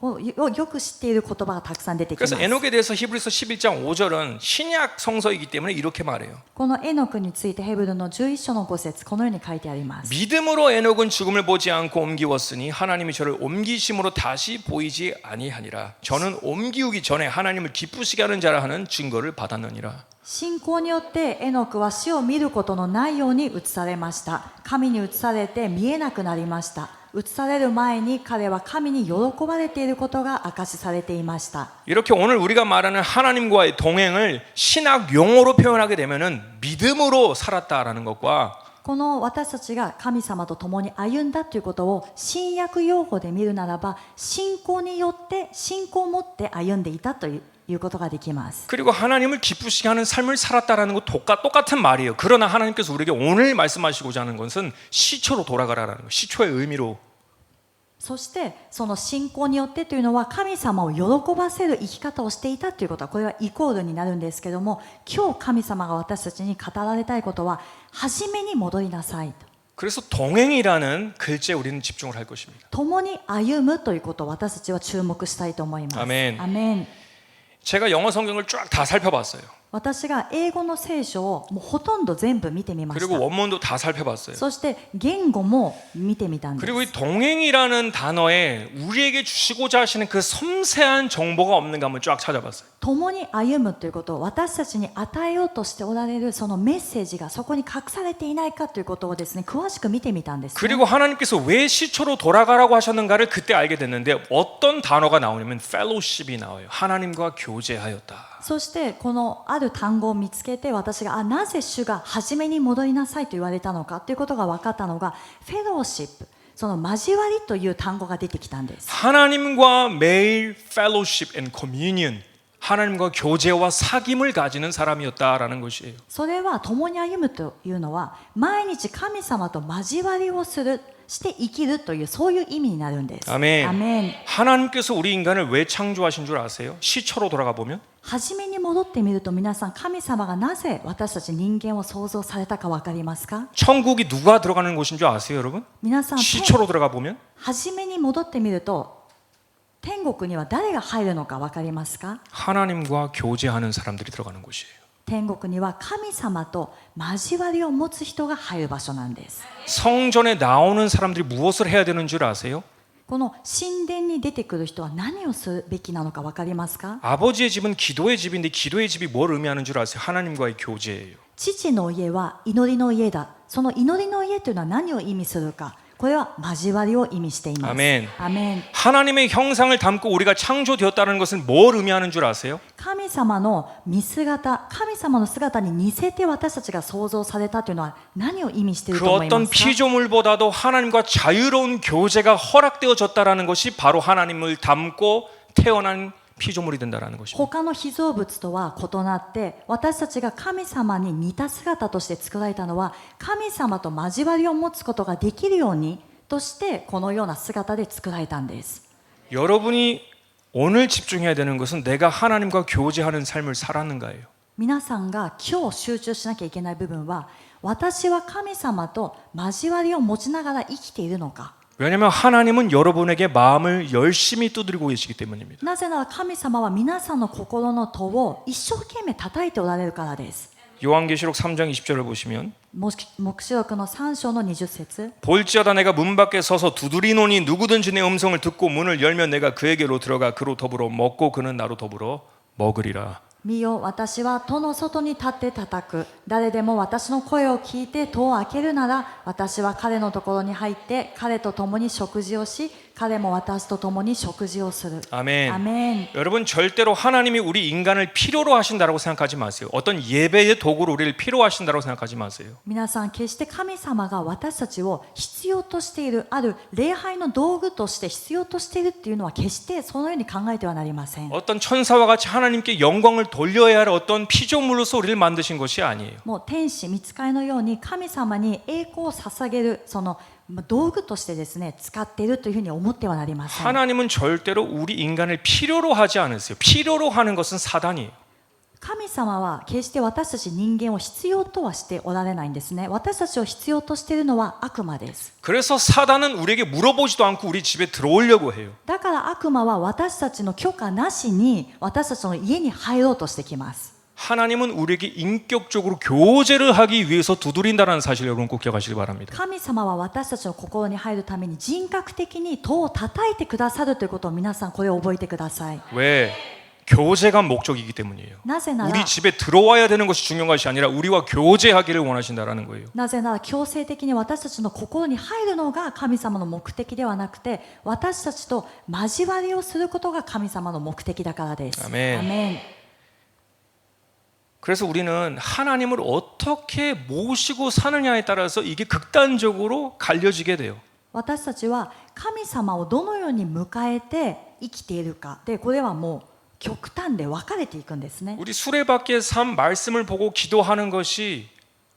Speaker 2: よく知っている言葉がたくさん出てきます。
Speaker 1: 그래서 에녹에 대해서 히브리서 11장 5절은 신약 성서이기 때문에 이렇게 말해요.
Speaker 2: このエノクについてヘブルの11章の5節このように書いてあります。
Speaker 1: 믿음으로 에녹은 죽음을 보지 않고 옮기웠으니 하나님이 저를 옮기심으로 다시 보이지 아니하니라. 저는 옮기우기 전에 하나님을 기쁘시게 하는 자라 하는 증거를 받았느니라.
Speaker 2: 信仰によってエノクは死を見ることのないように移されました。神に移されて見えなくなりました。移される前に彼は神に喜ばれていることが証しされていました。
Speaker 1: 이렇게 오늘 우리가 말하는 하나님과의 동행을 신학 용어로 표현하게 되면은 믿음으로 살았다라는 것과
Speaker 2: この私たちが神様と共に歩んだということを新約用語で見るならば信仰によって信仰を持って歩んでいたということができます。
Speaker 1: 그리고 하나님을 기쁘시게 하는 삶을 살았다라는 거 똑같은 말이에요. 그러나 하나님께서 우리에게 오늘 말씀하시고자 하는 것은 시초로 돌아가라는 거, 시초의 의미로.
Speaker 2: そしてその信仰によってというのは神様を喜ばせる生き方をしていたということはこれはイコールになるんですけども、今日神様が私たちに語られたいことは初めに戻りなさいと。
Speaker 1: 그래서 동행이라는 글자에 우리는 집중을 할 것입니다.
Speaker 2: 共に歩むということを私たちは注目したいと思います。
Speaker 1: 아멘.
Speaker 2: アメン。
Speaker 1: 제가 영어 성경을 쫙 다 살펴봤어요.
Speaker 2: 私が英語の聖書をもうほとんど全部見てみまし
Speaker 1: 그리고
Speaker 2: た。
Speaker 1: 원문도 다 살펴봤어요.
Speaker 2: そして言語も見てみたんです。
Speaker 1: 그리고 이 동행이라는 단어에 우리에게 주시고자 하시는 그 섬세한 정보가 없는가 한번 쫙 찾아봤어요.
Speaker 2: 共に歩むということを私たちに与えようとしておられるそのメッセージがそこに隠されていないかということをですね詳しく見てみたんです、ね。
Speaker 1: 그리고 하나님께서 왜 시초로 돌아가라고 하셨는가를 그때 알게 됐는데 어떤 단어가 나오냐면 fellowship이 나와요. 하나님과 교제하였다.
Speaker 2: そしてこのある単語を見つけて私がなぜ主が初めに戻りなさいと言われたのかということが分かったのがフェローシップ、その交わりという単語が出てきたんです。
Speaker 1: 하나님과 매일 fellowship and communion, 하나님과 교제와 사귐을 가지는 사람이었다라는 것이에요.
Speaker 2: それは共に歩むというのは毎日神様と交わりをして生きるというそういう意味になるんです。
Speaker 1: 아멘.
Speaker 2: アメン。
Speaker 1: 하나님께서 우리 인간을 왜 창조하신 줄 아세요? 시초로 돌아가 보면
Speaker 2: 初めに戻ってみると皆さん神様がなぜ私たち人間を創造されたか分かりますか？
Speaker 1: 천국이 누가 들어가는 곳인 줄 아세요, 여러분?
Speaker 2: 皆さん
Speaker 1: 시초로 들어가 보면
Speaker 2: 初めに戻ってみると天国には誰が入るのか分かりますか？
Speaker 1: 하나님과 교제하는 사람들이 들어가는 곳이에요.
Speaker 2: 天国には神様と交わりを持つ人が入る場所なんです。
Speaker 1: 성전에 나오는 사람들이 무엇을 해야 되는 줄 아세요?
Speaker 2: この神殿に出てくる人は何をするべきなのか分かりますか？
Speaker 1: 아버지의 집은 기도의 집인데 기도의 집이 뭘 의미하는 줄 아세요? 하나님과의 교제예요.
Speaker 2: 父の家は祈りの家だ。その祈りの家というのは何を意味するか。これは交わりを意味しています。
Speaker 1: アメン。
Speaker 2: アメン。
Speaker 1: 하나님의 형상을 담고 우리가 창조되었다는 것은 뭘 의미하는 줄 아세요?
Speaker 2: 神様の見姿、神様の姿に似せて私たちが創造されたというのは何を意味している
Speaker 1: 그
Speaker 2: と思いま
Speaker 1: 어떤
Speaker 2: すか？
Speaker 1: 피조물보다도 하나님과 자유로운 교제가 허락되어졌다라는 것이 바로 하나님을 담고 태어난 피조물이 된다라는 것입니다.
Speaker 2: 他の被造物とは異なって私たちが神様に似た姿として作られたのは神様と交わりを持つことができるようにとしてこのような姿で作られたんです。
Speaker 1: 여러분이 오늘 집중해야 되는 것은 내가 하나님과 교제하는 삶을 살았는가예요.
Speaker 2: 皆さんが今日集中しなきゃいけない部分は私は神様と交わりを持ちながら生きているのか。
Speaker 1: 왜냐하면 하나님은 여러분에게 마음을 열심히 두드리고 계시기 때문입니다.
Speaker 2: なぜなら神様は皆さんの心の戸を一生懸命叩いておられるからです。
Speaker 1: 요한계시록 3장 20절을 보시면
Speaker 2: 黙示録の3章の20節
Speaker 1: 볼지어다 내가 문 밖에 서서 두드리노니 누구든지 내 음성을 듣고 문을 열면 내가 그에게로 들어가 그로 더불어 먹고 그는 나로 더불어 먹으리라.
Speaker 2: 見よ私は戸の外に立って叩く誰でも私の声を聞いて戸を開けるなら私は彼のところに入って彼と共に食事をし彼も私と共に食事をする。
Speaker 1: 아멘.
Speaker 2: アメン。
Speaker 1: 여러분 절대로 하나님이 우리 인간을 필요로 하신다라고 생각하지 마세요. 어떤 예배의 도구로 우리를 필요로 하신다라고 생각하지 마세요.
Speaker 2: 皆さん決して神様が私たちを必要としているある礼拝の道具として必要としているっていうのは決してそのように考えてはなりません。
Speaker 1: 어떤 천사와 같이 하나님께 영광을 돌려야 할 어떤 피조물로서 우리를 만드신 것이 아니에요.
Speaker 2: もう天使御使いのように神様に栄光を捧げるその道具としてですね使っているというふうに思ってはなりません。
Speaker 1: 하나님은 절대로 우리 인간을 필요로 하지 않으세요. 필요로 하는 것은 사단이에요.
Speaker 2: 神様は決して私たち人間を必要とはしておられないんですね。私たちを必要としているのは悪魔です。
Speaker 1: 그래서 사단은 우리에게 물어보지도 않고 우리 집에 들어오려고 해요.
Speaker 2: だから悪魔は私たちの許可なしに私たちの家に入ろうとしてきます。
Speaker 1: 하나님은 우리에게 인격적으로 교제를 하기 위해서 두드린다는 사실 여러분 꼭 기억하시기 바랍니다.
Speaker 2: 神様は私たちの心に入るために人格的に戸を叩いてくださるということを皆さんこれを覚えてください。
Speaker 1: 왜? 교제가 목적이기 때문이에요.
Speaker 2: なぜなら
Speaker 1: 우리 집에 들어와야 되는 것이 중요한 것이 아니라 우리와 교제하기를 원하신다라는 거예요.
Speaker 2: なぜなら強制的に私たちの心に入るのが神様の目的ではなくて私たちと交わりをすることが神様の目的だからです。
Speaker 1: アメン。
Speaker 2: アメン。
Speaker 1: 그래서 우리는 하나님을 어떻게 모시고 사느냐에 따라서 이게 극단적으로 갈려지게 돼요.
Speaker 2: 私たちは神様をどのように迎えて生きているかでこれはもう極端で分かれていくんですね。
Speaker 1: 우리 수레바퀴의 삶 말씀을 보고 기도하는 것이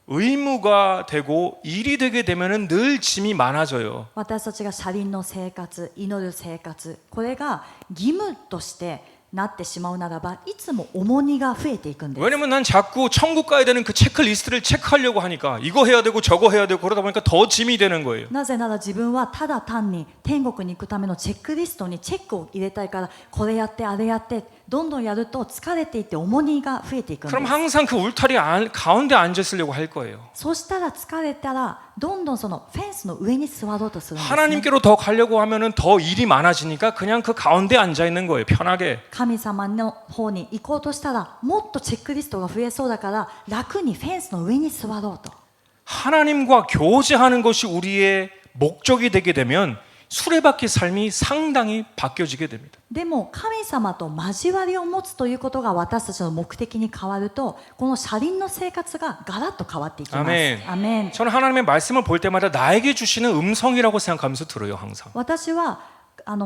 Speaker 1: 의무가 되고 일이 되게 되면은 늘 짐이 많아져요.
Speaker 2: 私たちが車輪の生活、祈る生活、これが義務としてなってしまうならばいつも重荷が増えていくんです。
Speaker 1: 왜냐면 난 자꾸 천국 가야 되는 그 체크리스트를 체크하려고 하니까 이거 해야 되고 저거 해야 되고 그러다 보니까 더 짐이 되는 거예요.
Speaker 2: なぜなら自分はただ単に天国に行くためのチェックリストにチェックを入れたいからこれやってあれやってどんどんやると疲れていって重荷が増えていくんで
Speaker 1: 그럼
Speaker 2: す。
Speaker 1: 항상 그 울타리 가운데 앉아 있으려고 할 거예요.
Speaker 2: そしたら疲れたらどんどんそのフェンスの上に座ろうとするんです、ね。
Speaker 1: 하나님께로 더 가려고 하면은 더 일이 많아지니까 그냥 그 가운데 앉아 있는 거예요. 편하게.
Speaker 2: 神様の方に行こうとしたらもっとチェックリストが増えそうだから楽にフェンスの上に座ろうと。
Speaker 1: 하나님과 교제하는 것이 우리의 목적이 되게 되면 수레바퀴 삶이 상당히 바뀌어지게 됩니다.
Speaker 2: でも神様と交わりを持つということが私たちの目的に変わるとこの車輪の生活がガラッと変わっていきます。
Speaker 1: 아멘.
Speaker 2: アメン。
Speaker 1: 저는 하나님의 말씀을 볼 때마다 나에게 주시는 음성이라고 생각하면서 들어요, 항상.
Speaker 2: 私は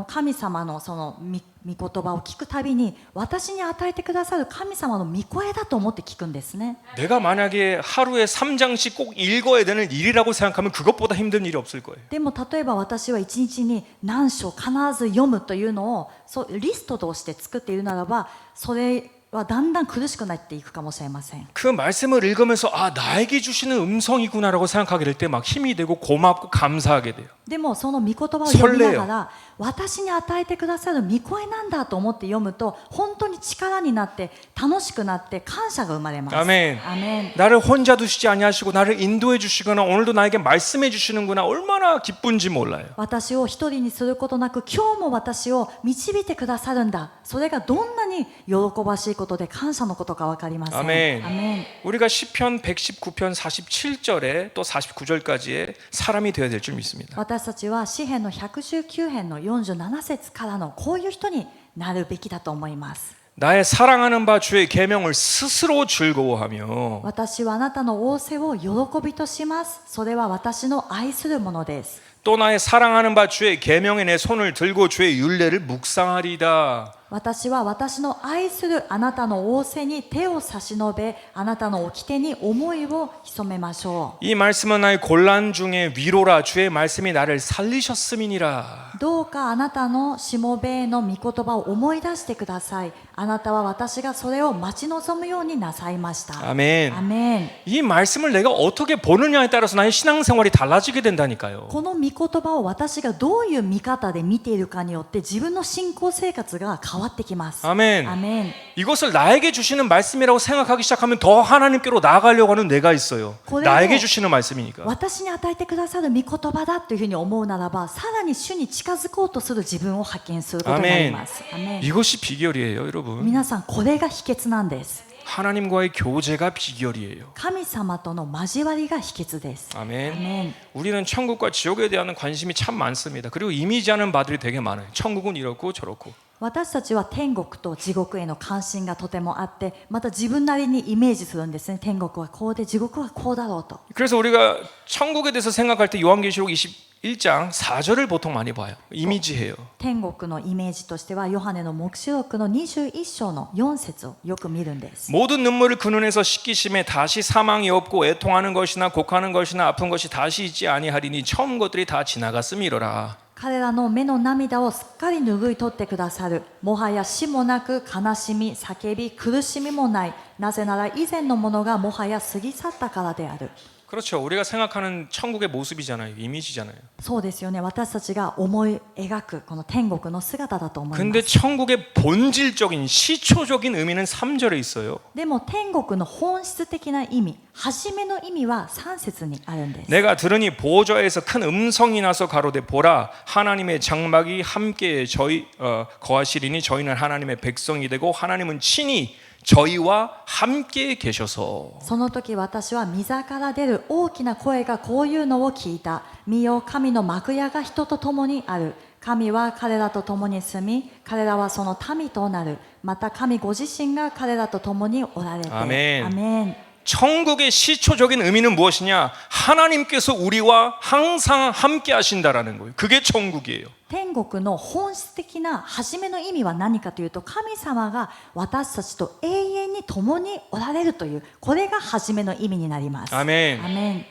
Speaker 2: 神様のその御言葉を聞くたびに私に与えてくださる神様の御声だと思って聞くんですね。
Speaker 1: 내가 만약에 하루에 3장씩 꼭 읽어야 되는 일이라고 생각하면 그것보다 힘든 일이 없을 거예요.
Speaker 2: でも例えば私は一日に何章必ず読むというのをそうリストとして作っているならばそれはだんだん苦しくなっていくかもしれません。
Speaker 1: 그 말씀을 읽으면서 아 나에게 주시는 음성이구나라고 생각하게 될 때 막 힘이 되고 고맙고 감사하게 돼요.
Speaker 2: でもその御言葉を読みながら私に与えてくださる御声なんだと思って読むと本当に力になって楽しくなって感謝が生まれます。
Speaker 1: 아멘.
Speaker 2: アメン。
Speaker 1: 나를 혼자 두시지 아니하시고 나를 인도해 주시거나 오늘도 나에게 말씀해 주시는구나. 얼마나 기쁜지 몰라요.
Speaker 2: 私を一人にすることなく今日も私を導いてくださるんだ。それがどんなに喜ばしいことで感謝のことか分かりません。
Speaker 1: 아멘.
Speaker 2: アメン。
Speaker 1: 우리가 시편 119편 47절에 또 49절까지의 사람이 되어야 될 줄 믿습니다.
Speaker 2: 私たちは詩編の119編の47節からのこういう人になるべきだと思います。
Speaker 1: 나의 사랑하는 바 주의 계명을 스스로 즐거워하며
Speaker 2: 私はあなたの仰せを喜びとします。それは私の愛するものです。
Speaker 1: 또 나의 사랑하는 바 주의 계명에 내 손을 들고 주의 율례를 묵상하리다.
Speaker 2: 私は私の愛するあなたの仰せに手を差し伸べあなたの掟に思いを潜めましょ
Speaker 1: 이 말씀은 나의 곤란 중에 위로라. 주의 말씀이 나를 살리셨음이니라.
Speaker 2: う。どうかあなたのしもべえの御言葉を思い出してください。あなたは私がそれを待ち望むようになさいました。
Speaker 1: 아멘.
Speaker 2: アメン。
Speaker 1: 이 말씀을 내가 어떻게 보느냐에 따라서 나의 신앙생활이 달라지게 된다니까요.
Speaker 2: この御言葉を私がどういう見方で見ているかによって自分の信仰生活が変わってきます。
Speaker 1: 아멘.
Speaker 2: アメン。
Speaker 1: 이것을 나에게 주시는 말씀이라고 생각하기 시작하면 더 하나님께로 나아가려고 하는 내가 있어요.
Speaker 2: 그래요.
Speaker 1: 나에게 주시는 말씀이니까.
Speaker 2: 私に与えてくださる御言葉だというふうに思うならばさらに主に近づこうとする自分を発見することになります。アメン。
Speaker 1: 이것이 비결이에요, 여러분.
Speaker 2: 皆さんこれが秘訣なんです。
Speaker 1: 하나님과의 교제가 비결이에요.
Speaker 2: 神様との交わりが秘訣です。
Speaker 1: 아멘.
Speaker 2: アメン。
Speaker 1: 우리는 천국과 지옥에 대한 관심이 참 많습니다. 그리고 이미지하는 바들이 되게 많아요. 천국은 이렇고 저렇고.
Speaker 2: 私たちは天国と地獄への関心がとてもあってまた自分なりにイメージするんですね。天国はこうで地獄はこうだろうと。
Speaker 1: 그래서 우리가 천국에 대해서 생각할 때 요한계시록 21장 4절을 보통 많이 봐요. 이미지해요.
Speaker 2: 天国のイメージとしてはヨハネの黙示録の21章の4節をよく見るんです。
Speaker 1: 모든 눈물을 그 눈에서 씻기심에 다시 사망이 없고 애통하는 것이나 곡하는 것이나 아픈 것이 다시 있지 아니하리니 처음 것들이 다 지나갔음이로라.
Speaker 2: 彼らの目の涙をすっかり拭い取ってくださる。もはや死もなく悲しみ、叫び、苦しみもない。なぜなら以前のものがもはや過ぎ去ったからである。
Speaker 1: 그렇죠. 우리가 생각하는 천국의 모습이잖아요. 이미지잖아요.
Speaker 2: そうですよね。私たちが思い描くこの天国の姿だと思いま
Speaker 1: 근데
Speaker 2: す。
Speaker 1: 천국의 본질적인 시초적인 의미는 3절에 있어요.
Speaker 2: でも天国の本質的な意味、初めの意味は3節にあるんです。
Speaker 1: 내가 들으니 보좌에서 큰 음성이 나서 가로되 보라 하나님의 장막이 함께 저희 거하시리니 저희는 하나님의 백성이 되고 하나님은 친히 저희와 함께 계셔서.
Speaker 2: その時私は御座から出る大きな声がこういうのを聞いた。見よ神の幕屋が人と共にある。神は彼らと共に住み、彼らはその民となる。また神ご自身が彼らと共におられて。
Speaker 1: 아멘.
Speaker 2: アメン。
Speaker 1: 천국의 시초적인 의미는 무엇이냐? 하나님께서 우리와 항상 함께 하신다라는 거예요. 그게 천국이에요.
Speaker 2: 天国の本質的な初めの意味は何かというと神様が私たちと永遠に共におられるというこれが初めの意味になります。
Speaker 1: 아멘.
Speaker 2: アメン。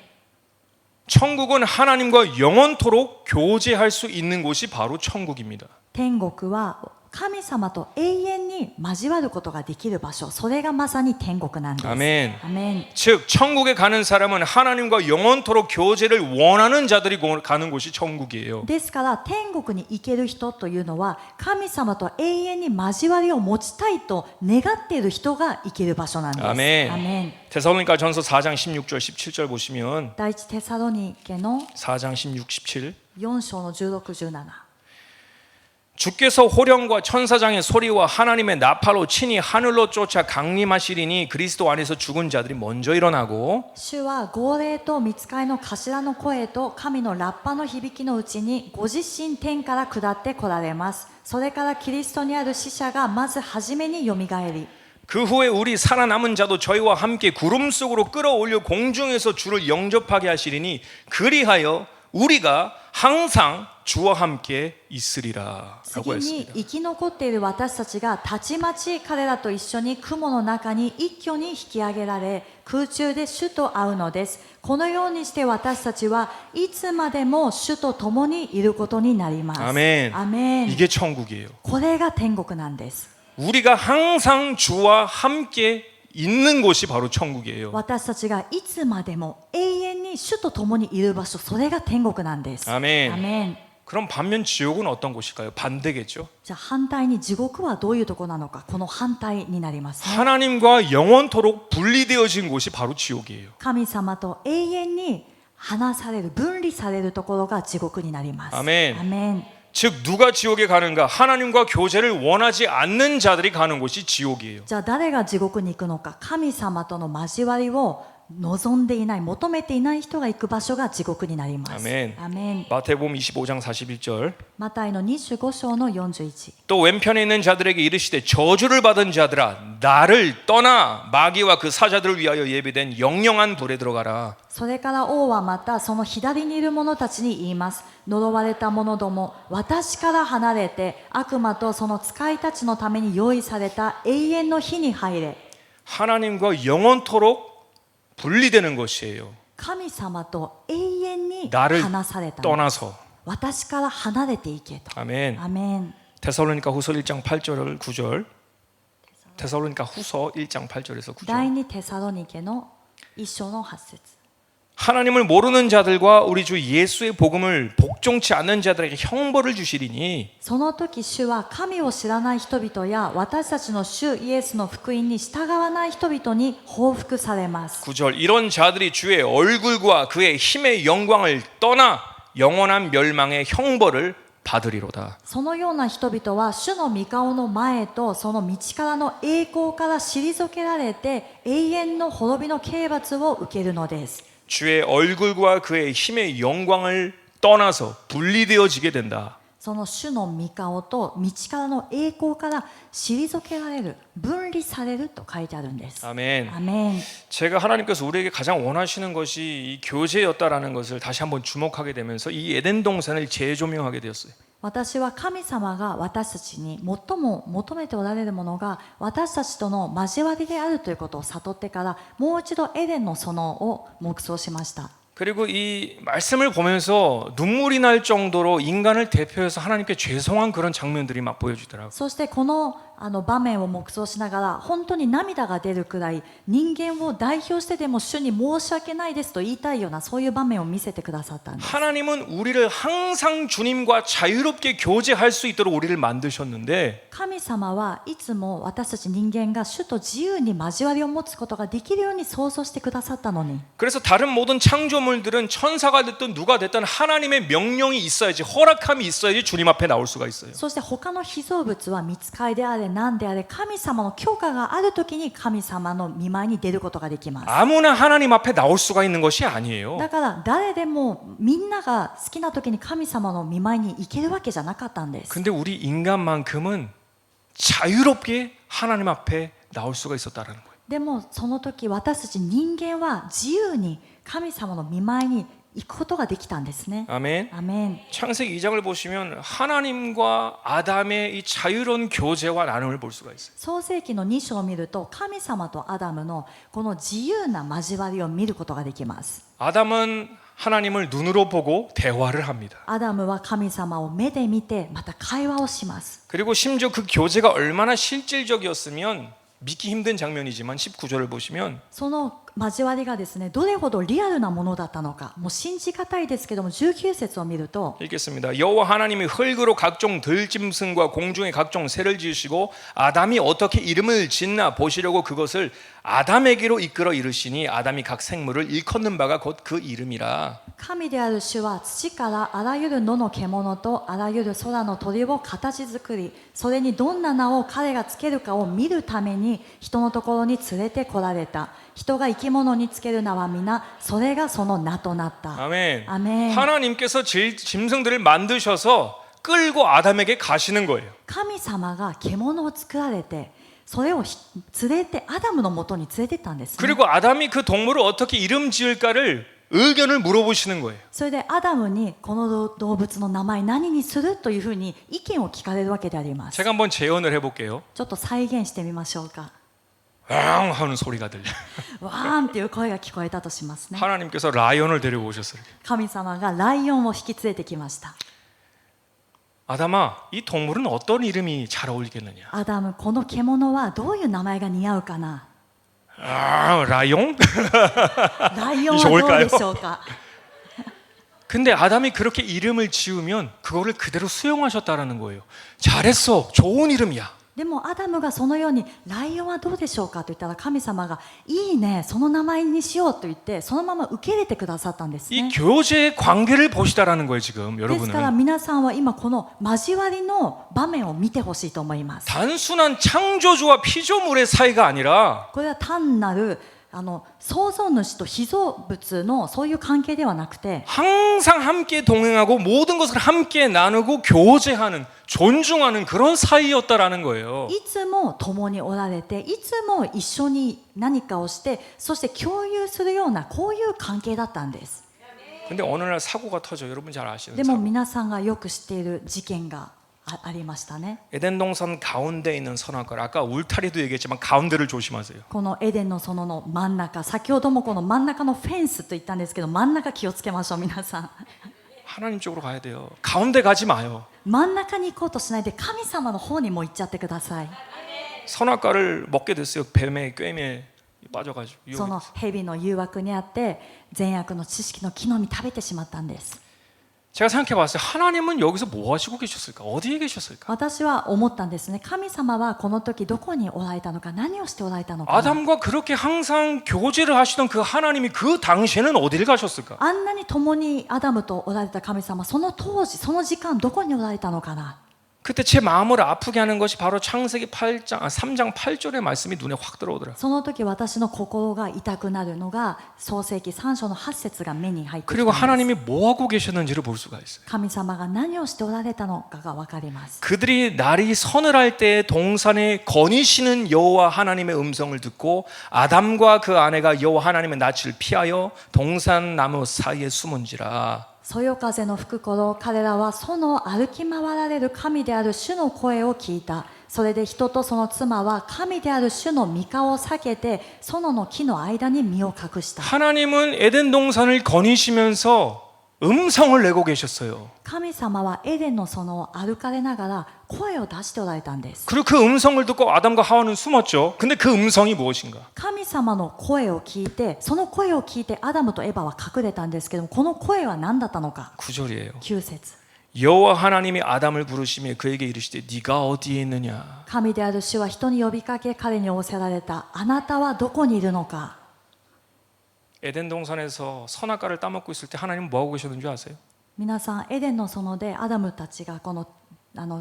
Speaker 1: 천국은 하나님과 영원토록 교제할 수 있는 곳이 바로 천국입니다.
Speaker 2: 天国は神様と永遠に交わることができる場所、それがまさに天国なんです。
Speaker 1: 아멘.
Speaker 2: アメン。
Speaker 1: 즉 천국에 가는 사람은 하나님과 영원토록 교제를 원하는 자들이 가는 곳이 천국이에요.
Speaker 2: ですから天国に行ける人というのは神様と永遠に交わりを持ちたいと願っている人が行ける場所なんです。
Speaker 1: 아멘.
Speaker 2: アメン。
Speaker 1: 데살로니가 전서 4장 16절 17절 보시면
Speaker 2: 第一テサロニケの
Speaker 1: 4장 16, 17
Speaker 2: 4章の16、17。
Speaker 1: 주께서 호령과 천사장의 소리와 하나님의 나팔로 친히 하늘로 쫓아 강림하시리니 그리스도 안에서 죽은 자들이 먼저 일어나고
Speaker 2: 主は号令と御使いの頭の声と神のラッパの響きのうちにご自身天から下って来られます。それからキリストにある死者がまず初めによみがえり
Speaker 1: 그 후에 우리 살아남은 자도 저희와 함께 구름 속으로 끌어올려 공중에서 주를 영접하게 하시리니 그리하여 우리가 항상 주와 함께 있으리라 라고
Speaker 2: 次に
Speaker 1: 했습니다.
Speaker 2: 生き残っている私たちがたちまち彼らと一緒に雲の中に一挙に引き上げられ空中で主と会うのです。このようにして私たちはいつまでも主と共にいることになります。
Speaker 1: 아멘.
Speaker 2: アメン。
Speaker 1: 이게 천국이에요.
Speaker 2: これが天国なんです。
Speaker 1: 우리가 항상 주와 함께 있는 곳이 바로 천국이에요.
Speaker 2: 私たちがいつまでも永遠に主と共にいる場所、それが天国なんです。
Speaker 1: 아멘.
Speaker 2: アメン。
Speaker 1: 그럼 반면 지옥은 어떤 곳일까요? 반대겠죠.
Speaker 2: じゃあ反対に地獄はどういうところなのか、この反対になりますね。
Speaker 1: 하나님과 영원토록 분리되어진 곳이 바로 지옥이에요.
Speaker 2: 神様と永遠に離される、分離されるところが地獄になります。
Speaker 1: アメン。
Speaker 2: アメン。
Speaker 1: 즉 누가 지옥에 가는가? 하나님과 교제를 원하지 않는 자들이 가는 곳이 지옥이에요.
Speaker 2: じゃあ誰が地獄に行くのか、神様との交わりを望んでいない、求めていない人が行く場所が地獄になります。
Speaker 1: 아멘.
Speaker 2: アメン。
Speaker 1: 마태복음 25장 41절.
Speaker 2: マタイの25章の41。
Speaker 1: 또 왼편에 있는 자들에게 이르시되 저주를 받은 자들아 나를 떠나 마귀와 그 사자들을 위하여 예비된 영영한 불에 들어가라.
Speaker 2: それから王はまたその左にいる者たちに言います。呪われた者ども、私から離れて悪魔とその使いたちのために用意された永遠の火に入れ。
Speaker 1: 하나님과 영원토록 분리되는 것이에요.
Speaker 2: 神様と永遠に
Speaker 1: 나를
Speaker 2: 離された。
Speaker 1: 떠나서.
Speaker 2: 私から離れていけと。
Speaker 1: 아멘.
Speaker 2: アメン。
Speaker 1: 데살로니가 후서 1장 8절 9절. 데살로니가 후서 1장 8절에서 9절.
Speaker 2: 第二テサロニケの一章の8節。
Speaker 1: 하나님을 모르는 자들과 우리 주 예수의 복음을 복종치 않는 자들에게 형벌을 주시리니
Speaker 2: その時主は神を知らない人々や私たちの主イエスの福音に従わない人々に報復されます。
Speaker 1: 9절 이런 자들이 주의 얼굴과 그의 힘의 영광을 떠나 영원한 멸망의 형벌을 받으리로다.
Speaker 2: そのような人々は主の御顔の前とその道からの栄光から退けられて永遠の滅びの刑罰を受けるのです。
Speaker 1: 주의 얼굴과 그의 힘의 영광을 떠나서 분리되어지게 된다.
Speaker 2: その主の御顔と道からの栄光から退けられる、分離されると書いてあるんです。
Speaker 1: 아멘.
Speaker 2: アメン。
Speaker 1: 제가 하나님께서 우리에게 가장 원하시는 것이 이 교제였다라는 것을 다시 한번 주목하게 되면서 이 에덴 동산을 재조명하게 되었어요.
Speaker 2: 私は神様が私たちに最も求めておられるものが私たちとの交わりであるということを悟ってからもう一度エデンの園を黙想しました。
Speaker 1: 그리고 이 말씀을 보면서 눈물이 날 정도로 인간을 대표해서 하나님께 죄송한 그런 장면들이 막 보여지더라고요.
Speaker 2: そしてこの場面を黙想しながら本当に涙が出るくらい人間を代表してでも主に申し訳ないですと言いたいようなそういう場面を見せてくださったんです。
Speaker 1: 하나님은 우리를 항상 주님과 자유롭게 교제할 수 있도록 우리를 만드셨는데
Speaker 2: 神様はいつも私たち人間が主と自由に交わりを持つことができるように創造してくださったのに
Speaker 1: 그래서 다른 모든 창조물들은 천사가 됐든 누가 됐든 하나님의 명령이 있어야지 허락함이 있어야지 주님 앞에 나올 수가 있어요.
Speaker 2: そして他の被造物は御使いであれ何であれ神様の許可があるときに神様の御前に出ることができます。
Speaker 1: 아무나 하나님 앞에 나올 수가 있는 것이 아니에요.
Speaker 2: だから誰でもみんなが好きなときに神様の御前に行けるわけじゃなかったんです。
Speaker 1: 근데 우리 인간만큼은 자유롭게 하나님 앞에 나올 수가 있었다라는 거예요.
Speaker 2: でもその時私たち人間は自由に神様の御前に行くことができたんですね。
Speaker 1: 아멘.
Speaker 2: アメン。
Speaker 1: 창세기 2장을 보시면 하나님과 아담의 이 자유로운 교제와 나눔을 볼 수가 있어요.
Speaker 2: 創世記の2章を見ると神様とアダムのこの自由な交わりを見ることができます。
Speaker 1: 아담은 하나님을 눈으로 보고 대화를 합니다.
Speaker 2: アダムは神様を目で見てまた会話をします。
Speaker 1: 그리고 심지어 그 교제가 얼마나 실질적이었으면 믿기 힘든 장면이지만 19절을 보시면
Speaker 2: その交わりがですね、どれほどリアルなものだったのか、もう信じがたいですけども19節を見ると
Speaker 1: 읽겠습니다. 여호와 하나님이 흙으로 각종 들짐승과 공중의 각종 새를 지으시고 아담이 어떻게 이름을 짓나 보시려고 그것을 아담에게로 이끌어 이르시니 아담이 각 생물을 일컫는 바가 곧 그 이름이라.
Speaker 2: 神である主は土からあらゆる野の獣とあらゆる空の鳥を形作り、それにどんな名を彼がつけるかを見るために人のところに連れてこられた。人が生き物につける名は皆それがその名となった。
Speaker 1: 아멘.
Speaker 2: 아멘.
Speaker 1: 하나님께서 짐승들을 만드셔서 끌고 아담에게 가시는 거예요.
Speaker 2: 神様が獣を作られてそれを連れてアダムのもとに連れてったんですね。
Speaker 1: 그리고 아담이 그 동물을 어떻게 이름 지을까를 의견을 물어보시는 거예요.
Speaker 2: それでアダムにこの動物の名前何にするというふうに意見を聞かれるわけであります。
Speaker 1: 제가 한번 재현을 해볼게요.
Speaker 2: ちょっと再現してみましょうか。
Speaker 1: 왕 하는 소리가 들려.
Speaker 2: わーんっていう声が聞こえたとしますね。
Speaker 1: 하나님께서 라이온을 데려오셨어요.
Speaker 2: 神様がライオンを引き連れてきました。
Speaker 1: 아담아, 이 동물은 어떤 이름이 잘 어울리겠느냐?
Speaker 2: アダム、この獣はどういう名前が似合うかな。
Speaker 1: 라용?
Speaker 2: ライオンはどうでしょうか。
Speaker 1: 근데 아담이 그렇게 이름을 지으면 그거를 그대로 수용하셨다라는 거예요. 잘했어. 좋은 이름이야.
Speaker 2: でもアダムがそのようにライオンはどうでしょうかと言ったら神様がいいねその名前にしようと言ってそのまま受け入れてくださったんです
Speaker 1: 이
Speaker 2: ね。
Speaker 1: 교제의 관계를 보시다라는 거예요, 지금
Speaker 2: ですから
Speaker 1: 여러분은.
Speaker 2: 皆さんは今この交わりの場面を見てほしいと思います。
Speaker 1: 단순한 창조주와 피조물의 사이가 아니라
Speaker 2: これは単なる創造主と被造物のそういう関係ではなくて
Speaker 1: 항상 함께 동행하고 모든 것을 함께 나누고 교제하는 존중하는 그런 사이였다라는 거예요.
Speaker 2: いつも共におられていつも一緒に何かをしてそして共有するようなこういう関係だったんです。
Speaker 1: 근데 어느 날 사고가 터져. 여러분 잘 아시는
Speaker 2: でも
Speaker 1: 사고.
Speaker 2: 皆さんがよく知っている事件がありましたね。
Speaker 1: 에덴 동산 가운데 있는 선악과. 아까 울타리도 얘기했지만 가운데를 조심하세요.
Speaker 2: このエデンの園の真ん中、先ほどもこの真ん中のフェンスと言ったんですけど真ん中気をつけましょう皆さん。
Speaker 1: 하나님 쪽으로 가야 돼요. 가운데 가지 마요.
Speaker 2: 真ん中に行こうとしないで神様の方にも行っちゃってください。
Speaker 1: 선악과를 먹게 됐어요. 뱀의 꿰매에 빠져가지고.
Speaker 2: その蛇の誘惑にあって善悪の知識の木の実食べてしまったんです。
Speaker 1: 제가 생각해봤어요. 하나님은 여기서 뭐 하시고 계셨을까? 어디에 계셨을까?
Speaker 2: 私は思ったんですね。神様はこの時どこにおられたのか何をしておられたのかな。
Speaker 1: 아담과 그렇게 항상 교제를 하시던 그 하나님이 그 당시에는 어디를 가셨을까?
Speaker 2: あんなに共にアダムとおられた神様その当時その時間どこにおられたのかな。
Speaker 1: 그때 제 마음을 아프게 하는 것이 바로 창세기 3장 8절의 말씀이 눈에 확 들어오더라.
Speaker 2: その時私の心が痛くなるのが創世記3章の8節が目に入ってきたん
Speaker 1: 그리고
Speaker 2: です。
Speaker 1: 하나님이 뭐 하고 계셨는지를 볼 수가 있어요.
Speaker 2: 神様が何をしておられたのかが分かります。
Speaker 1: 그들이 날이 서늘할 때 동산에 거니시는 여호와 하나님의 음성을 듣고 아담과 그 아내가 여호와 하나님의 낯을 피하여 동산 나무 사이에 숨은지라.
Speaker 2: そよ風の吹く頃彼らはその歩き回られる神である主の声を聞いた。それで人とその妻は神である主の御顔を避けて園の木の間に身を隠した。
Speaker 1: 하나님은 에덴 동산을 거니시면서 음성을 내고 계셨어요.
Speaker 2: 神様はエデンの園を歩かれながら声を出しておられたんです。
Speaker 1: 그리고 그 음성을 듣고 아담과 하와는 숨었죠. 근데 그 음성이 무엇인가?
Speaker 2: 神様の声を聞いてその声を聞いてアダムとエバは隠れたんですけどもこの声は何だったのか。
Speaker 1: 9절이에요.
Speaker 2: 9節
Speaker 1: 여호와 하나님이 아담을 부르시며 그에게 이르시되 네가 어디에 있느냐?
Speaker 2: 神である主は人に呼びかけ彼に仰せられた。あなたはどこにいるのか。
Speaker 1: 에덴 동산에서 선악과를 따먹고 있을 때 하나님은 뭐 하고 계셨는지 아세요?
Speaker 2: 皆さんエデンの園でアダムたちがこの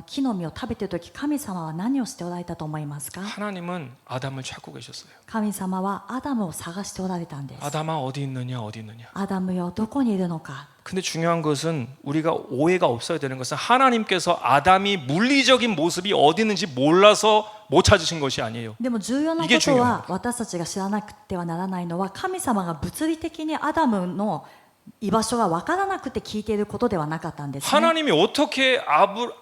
Speaker 2: 木の実を食べている時神様は何をしておられたと思いますか。
Speaker 1: 하나님은 아담을 찾고 계셨어요.
Speaker 2: 神様はアダムを探しておられたんです。
Speaker 1: 아담아 어디 있느냐 어디 있느냐.
Speaker 2: アダムよどこにいるのか。
Speaker 1: 근데 중요한 것은 우리가 오해가 없어야 되는 것은 하나님께서 아담이 물리적인 모습이 어디 있는지 몰라서 못 찾으신 것이 아니에요.
Speaker 2: でも重要なことは私たちが知らなくてはならないのは神様が物理的にアダムの居場所が分からなくて聞いていることではなかったんですね。
Speaker 1: 하나님이 어떻게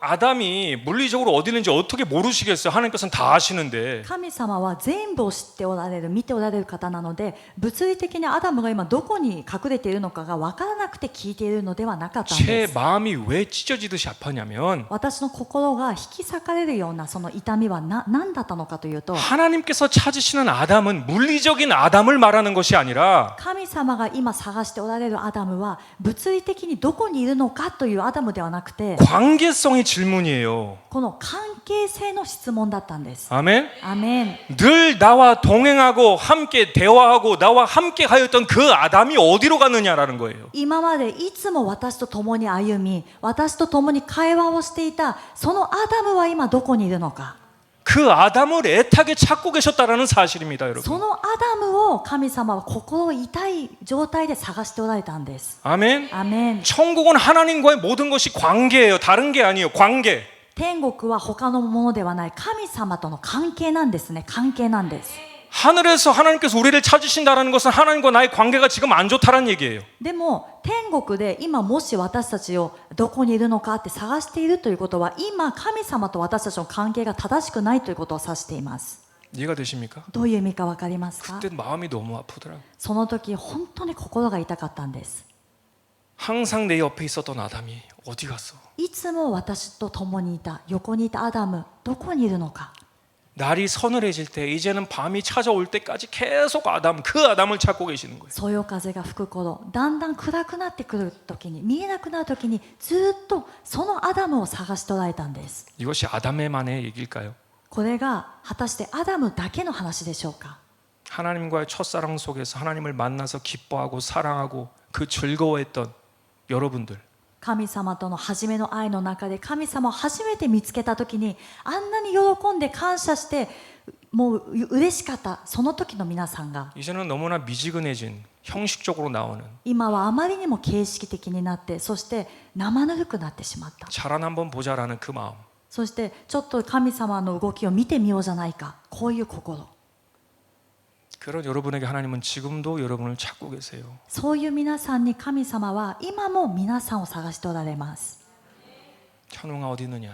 Speaker 1: 아담이 물리적으로 어디 있는지 어떻게 모르시겠어요? 하나님께서는 다 아시는데.
Speaker 2: 神様は全部を知っておられる見ておられる方なので物理的にアダムが今どこに隠れているのかが分からなくて聞いているのではなかったんで
Speaker 1: 제
Speaker 2: す。
Speaker 1: 마음이 왜 찢어지듯이 아팠냐면
Speaker 2: 私の心が引き裂かれるようなその痛みは何だったのかというと
Speaker 1: 하나님께서 찾으시는 아담은 물리적인 아담을 말하는 것이 아니라
Speaker 2: 神様が今探しておられるアダムは物理的にどこにいるのかというアダムではなくて
Speaker 1: 관계성의 질문이에요.
Speaker 2: この関係性の質問だったんです。
Speaker 1: 아멘.
Speaker 2: アメン。
Speaker 1: 늘 나와 동행하고 함께 대화하고 나와 함께 하였던 그 아담이 어디로 갔느냐라는 거예요.
Speaker 2: 今までいつも私と共に歩み私と共に会話をしていたそのアダムは今どこにいるのか。
Speaker 1: 그 아담을 애타게 찾고 계셨다라는 사실입니다,
Speaker 2: そ
Speaker 1: 여러분.
Speaker 2: のアダムを神様は心痛い状態で探しておられたんです。
Speaker 1: 아멘.
Speaker 2: アメン。
Speaker 1: 천국은 하나님과의 모든 것이 관계예요. 다른 게 아니에요. 관계.
Speaker 2: 天国は他のものではない神様との関係なんですね。関係なんです。
Speaker 1: 하늘에서 하나님께서 우리를 찾으신다는 것은 하나님과 나의 관계가 지금 안 좋다는 얘기예요.
Speaker 2: でも天国で今もし私たちをどこにいるのかって探しているということは今神様と私たちの関係が正しくないということを指しています。
Speaker 1: 이해가 되십니까?
Speaker 2: どういう意味か分かりますか。
Speaker 1: 그때 마음이 너무 아프더라고요.
Speaker 2: その時本当に心が痛かったんです。
Speaker 1: 항상 내 옆에 있었던 아담이 어디 갔어?
Speaker 2: いつも私と共にいた横にいたアダムどこにいるのか。
Speaker 1: 날이 서늘해질 때 이제는 밤이 찾아올 때까지 계속 그 아담을 찾고 계시는 거예요.
Speaker 2: そよ風が吹く頃、だんだん暗くなってくる時に、見えなくなる時にずっとそのアダムを探し捉えたんです。
Speaker 1: 이것이 아담의만의 얘기일까요?
Speaker 2: これが果たしてアダムだけの話でしょうか。
Speaker 1: 하나님과의 첫사랑 속에서 하나님을 만나서 기뻐하고 사랑하고 그 즐거워했던 여러분들,
Speaker 2: 神様との初めの愛の中で神様を初めて見つけた時にあんなに喜んで感謝してもう嬉しかったその時の皆さんが
Speaker 1: 이제는 너무나 미지근해진 형식적으로 나오는
Speaker 2: 今はあまりにも形式的になってそして生ぬるくなってしまった。
Speaker 1: 자란 한번 보자라는 그 마음.
Speaker 2: そしてちょっと神様の動きを見てみようじゃないか、こういう心。
Speaker 1: 그런 여러분에게 하나님은 지금도 여러분을 찾고 계세요.
Speaker 2: そういう皆さんに神様は今も皆さんを探しておられます。
Speaker 1: 현웅아 어디 있느냐?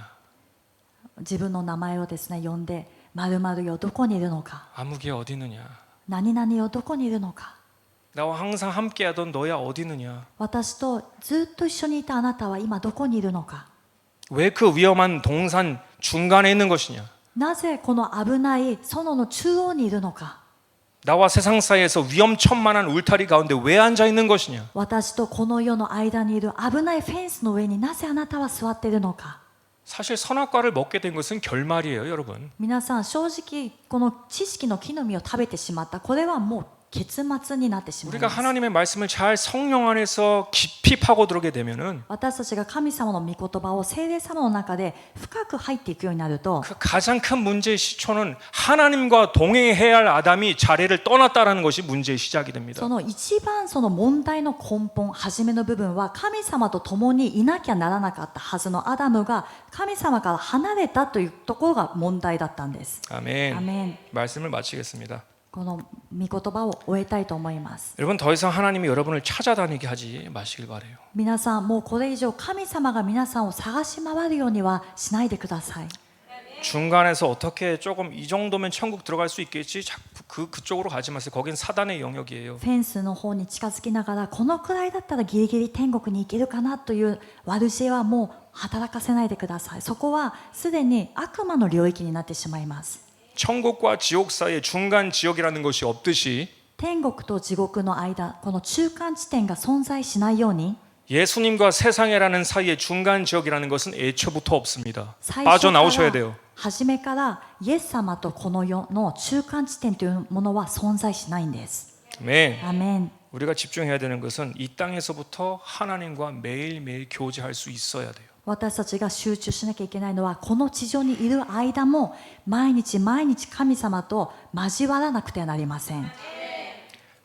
Speaker 2: 自分の名前をですね呼んで、〇〇よどこにいるのか、
Speaker 1: 아무개 어디 있느냐?
Speaker 2: 何々よどこにいるのか、
Speaker 1: 나와 항상 함께하던 너야 어디 있느냐?
Speaker 2: 私とずっと一緒にいたあなたは今どこにいるのか、
Speaker 1: 왜 그 위험한 동산 중간에 있는 것이냐?
Speaker 2: なぜこの危ない園の中央にいるのか、
Speaker 1: 나와 세상 사이에서 위험천만한 울타리 가운데 왜 앉아 있는 것이냐?
Speaker 2: 私とこの世の間にいる危ないフェンスの上になぜあなたは座っているのか。
Speaker 1: 사실 선악과를 먹게 된 것은 결말이에요, 여러분.
Speaker 2: 皆さん正直この知識の木の実を食べてしまった、これはもう結末になってしまい
Speaker 1: 우리가
Speaker 2: ます。
Speaker 1: 하나님의 말씀을 잘 성령 안에서 깊이 파고들게 되면은
Speaker 2: 私たちが神様の御言葉を聖霊様の中で深く入っていくようになると、
Speaker 1: 그 가장 큰 문제의 시초는 하나님과 동행해야 할 아담이 자리를 떠났다라는 것이 문제의 시작이 됩니다.
Speaker 2: その一番その問題の根本、初めの部分は神様と共にいなきゃならなかったはずのアダムが神様から離れたというところが問題だったんです。
Speaker 1: 아멘.
Speaker 2: アメン。
Speaker 1: 말씀을 마치겠습니다.
Speaker 2: この御言葉を終えたいと思います。
Speaker 1: 여러분 더 이상 하나님이 여러분을 찾아다니게 하지 마시길 바래요.
Speaker 2: 皆さんもうこれ以上神様が皆さんを探し回るようにはしないでください。
Speaker 1: 중간에서 어떻게 조금 이 정도면 천국 들어갈 수 있겠지? 자꾸 그쪽으로 가지 마세요. 거긴 사단의 영역이에요.
Speaker 2: フェンスの方に近づきながらこのくらいだったらギリギリ天国に行けるかなという悪知恵はもう働かせないでください。そこはすでに悪魔の領域になってしまいます。
Speaker 1: 천국과 지옥 사이에 중간 지역이라는 것이 없듯이
Speaker 2: 天国と地獄の間、この中間地点が存在しないように、
Speaker 1: 예수님과 세상이라는 사이의 중간 지역이라는 것은 애초부터 없습니다.
Speaker 2: 最初か
Speaker 1: 빠져나오셔야
Speaker 2: ら
Speaker 1: 돼요.
Speaker 2: 初めからイエス様とこの世の中間地点というものは存在しないんです。
Speaker 1: 네.
Speaker 2: アメン。
Speaker 1: 우리가 집중해야 되는 것은 이 땅에서부터 하나님과 매일매일 교제할 수 있어야 돼요.
Speaker 2: 私たちが集中しなきゃいけないのはこの地上にいる間も毎日毎日神様と交わらなくてはなりません。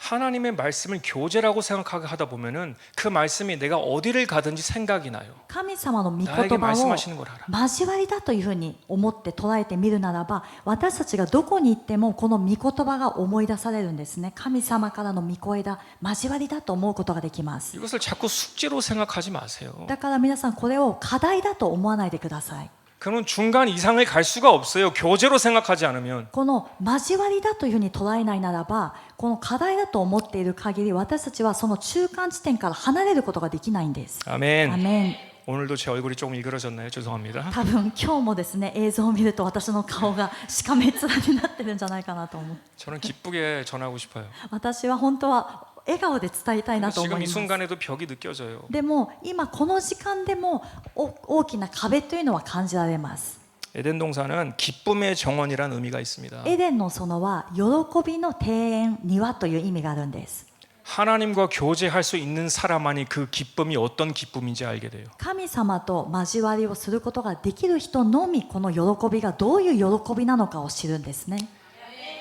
Speaker 1: 하나님의 말씀을 교제라고 생각하게 하다 보면은 그 말씀이 내가 어디를 가든지 생각이 나요.
Speaker 2: 神様の御言
Speaker 1: 나에게
Speaker 2: 葉を
Speaker 1: 말씀하시는 걸 알아.
Speaker 2: 交わりだというふうに思って捉えてみるならば、私たちがどこに行ってもこの御言葉が思い出されるんですね。神様からの御声だ、交わりだと思うことができます。
Speaker 1: 이것을 자꾸 숙제로 생각하지 마세요.
Speaker 2: だから皆さんこれを課題だと思わないでください。
Speaker 1: 그러면 중간 이상을 갈 수가 없어요. 교제로 생각하지 않으면.
Speaker 2: この交わりだというふうに捉えないならば、この課題だと思っている限り私たちはその中間地点から離れることができないんです。
Speaker 1: 아멘.
Speaker 2: アメン。
Speaker 1: 오늘도 제 얼굴이 조금 일그러졌나요? 죄송합니다.
Speaker 2: 多分今日もですね映像を見ると私の顔がしかめっ面になってるんじゃないかなと思う。
Speaker 1: 저는 기쁘게 전하고 싶어요.
Speaker 2: 私は本当は笑顔で伝えたいなと思
Speaker 1: 지금
Speaker 2: い
Speaker 1: 이
Speaker 2: ます。
Speaker 1: 순간에도 벽이 느껴져요.
Speaker 2: でも今この時間でも大きな壁というのは感じられます。
Speaker 1: 에덴 동산은 기쁨의 정원이라는 의미가 있습니다.
Speaker 2: エデンの園は喜びの庭園、庭という意味があるんです。
Speaker 1: 하나님과 교제할 수 있는 사람만이 그 기쁨이 어떤 기쁨인지 알게 돼요.
Speaker 2: 神様と交わりをすることができる人のみこの喜びがどういう喜びなのかを知るんですね。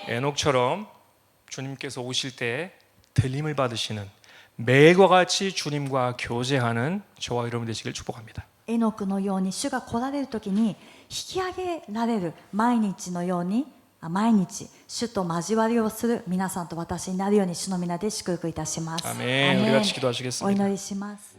Speaker 1: 에녹처럼 주님께서 오실 때 들림을 받으시는 매일과 같이 주님과 교제하는 저와 여러분 되시길 축복합니다.
Speaker 2: エノクのように主が来られる時に引き上げられる毎日のように毎日主と交わりをする皆さんと私になるように主の皆で祝福いたします。
Speaker 1: アメン。
Speaker 2: アメン。
Speaker 1: 우리같이 기도하시겠습니다.
Speaker 2: お祈りします。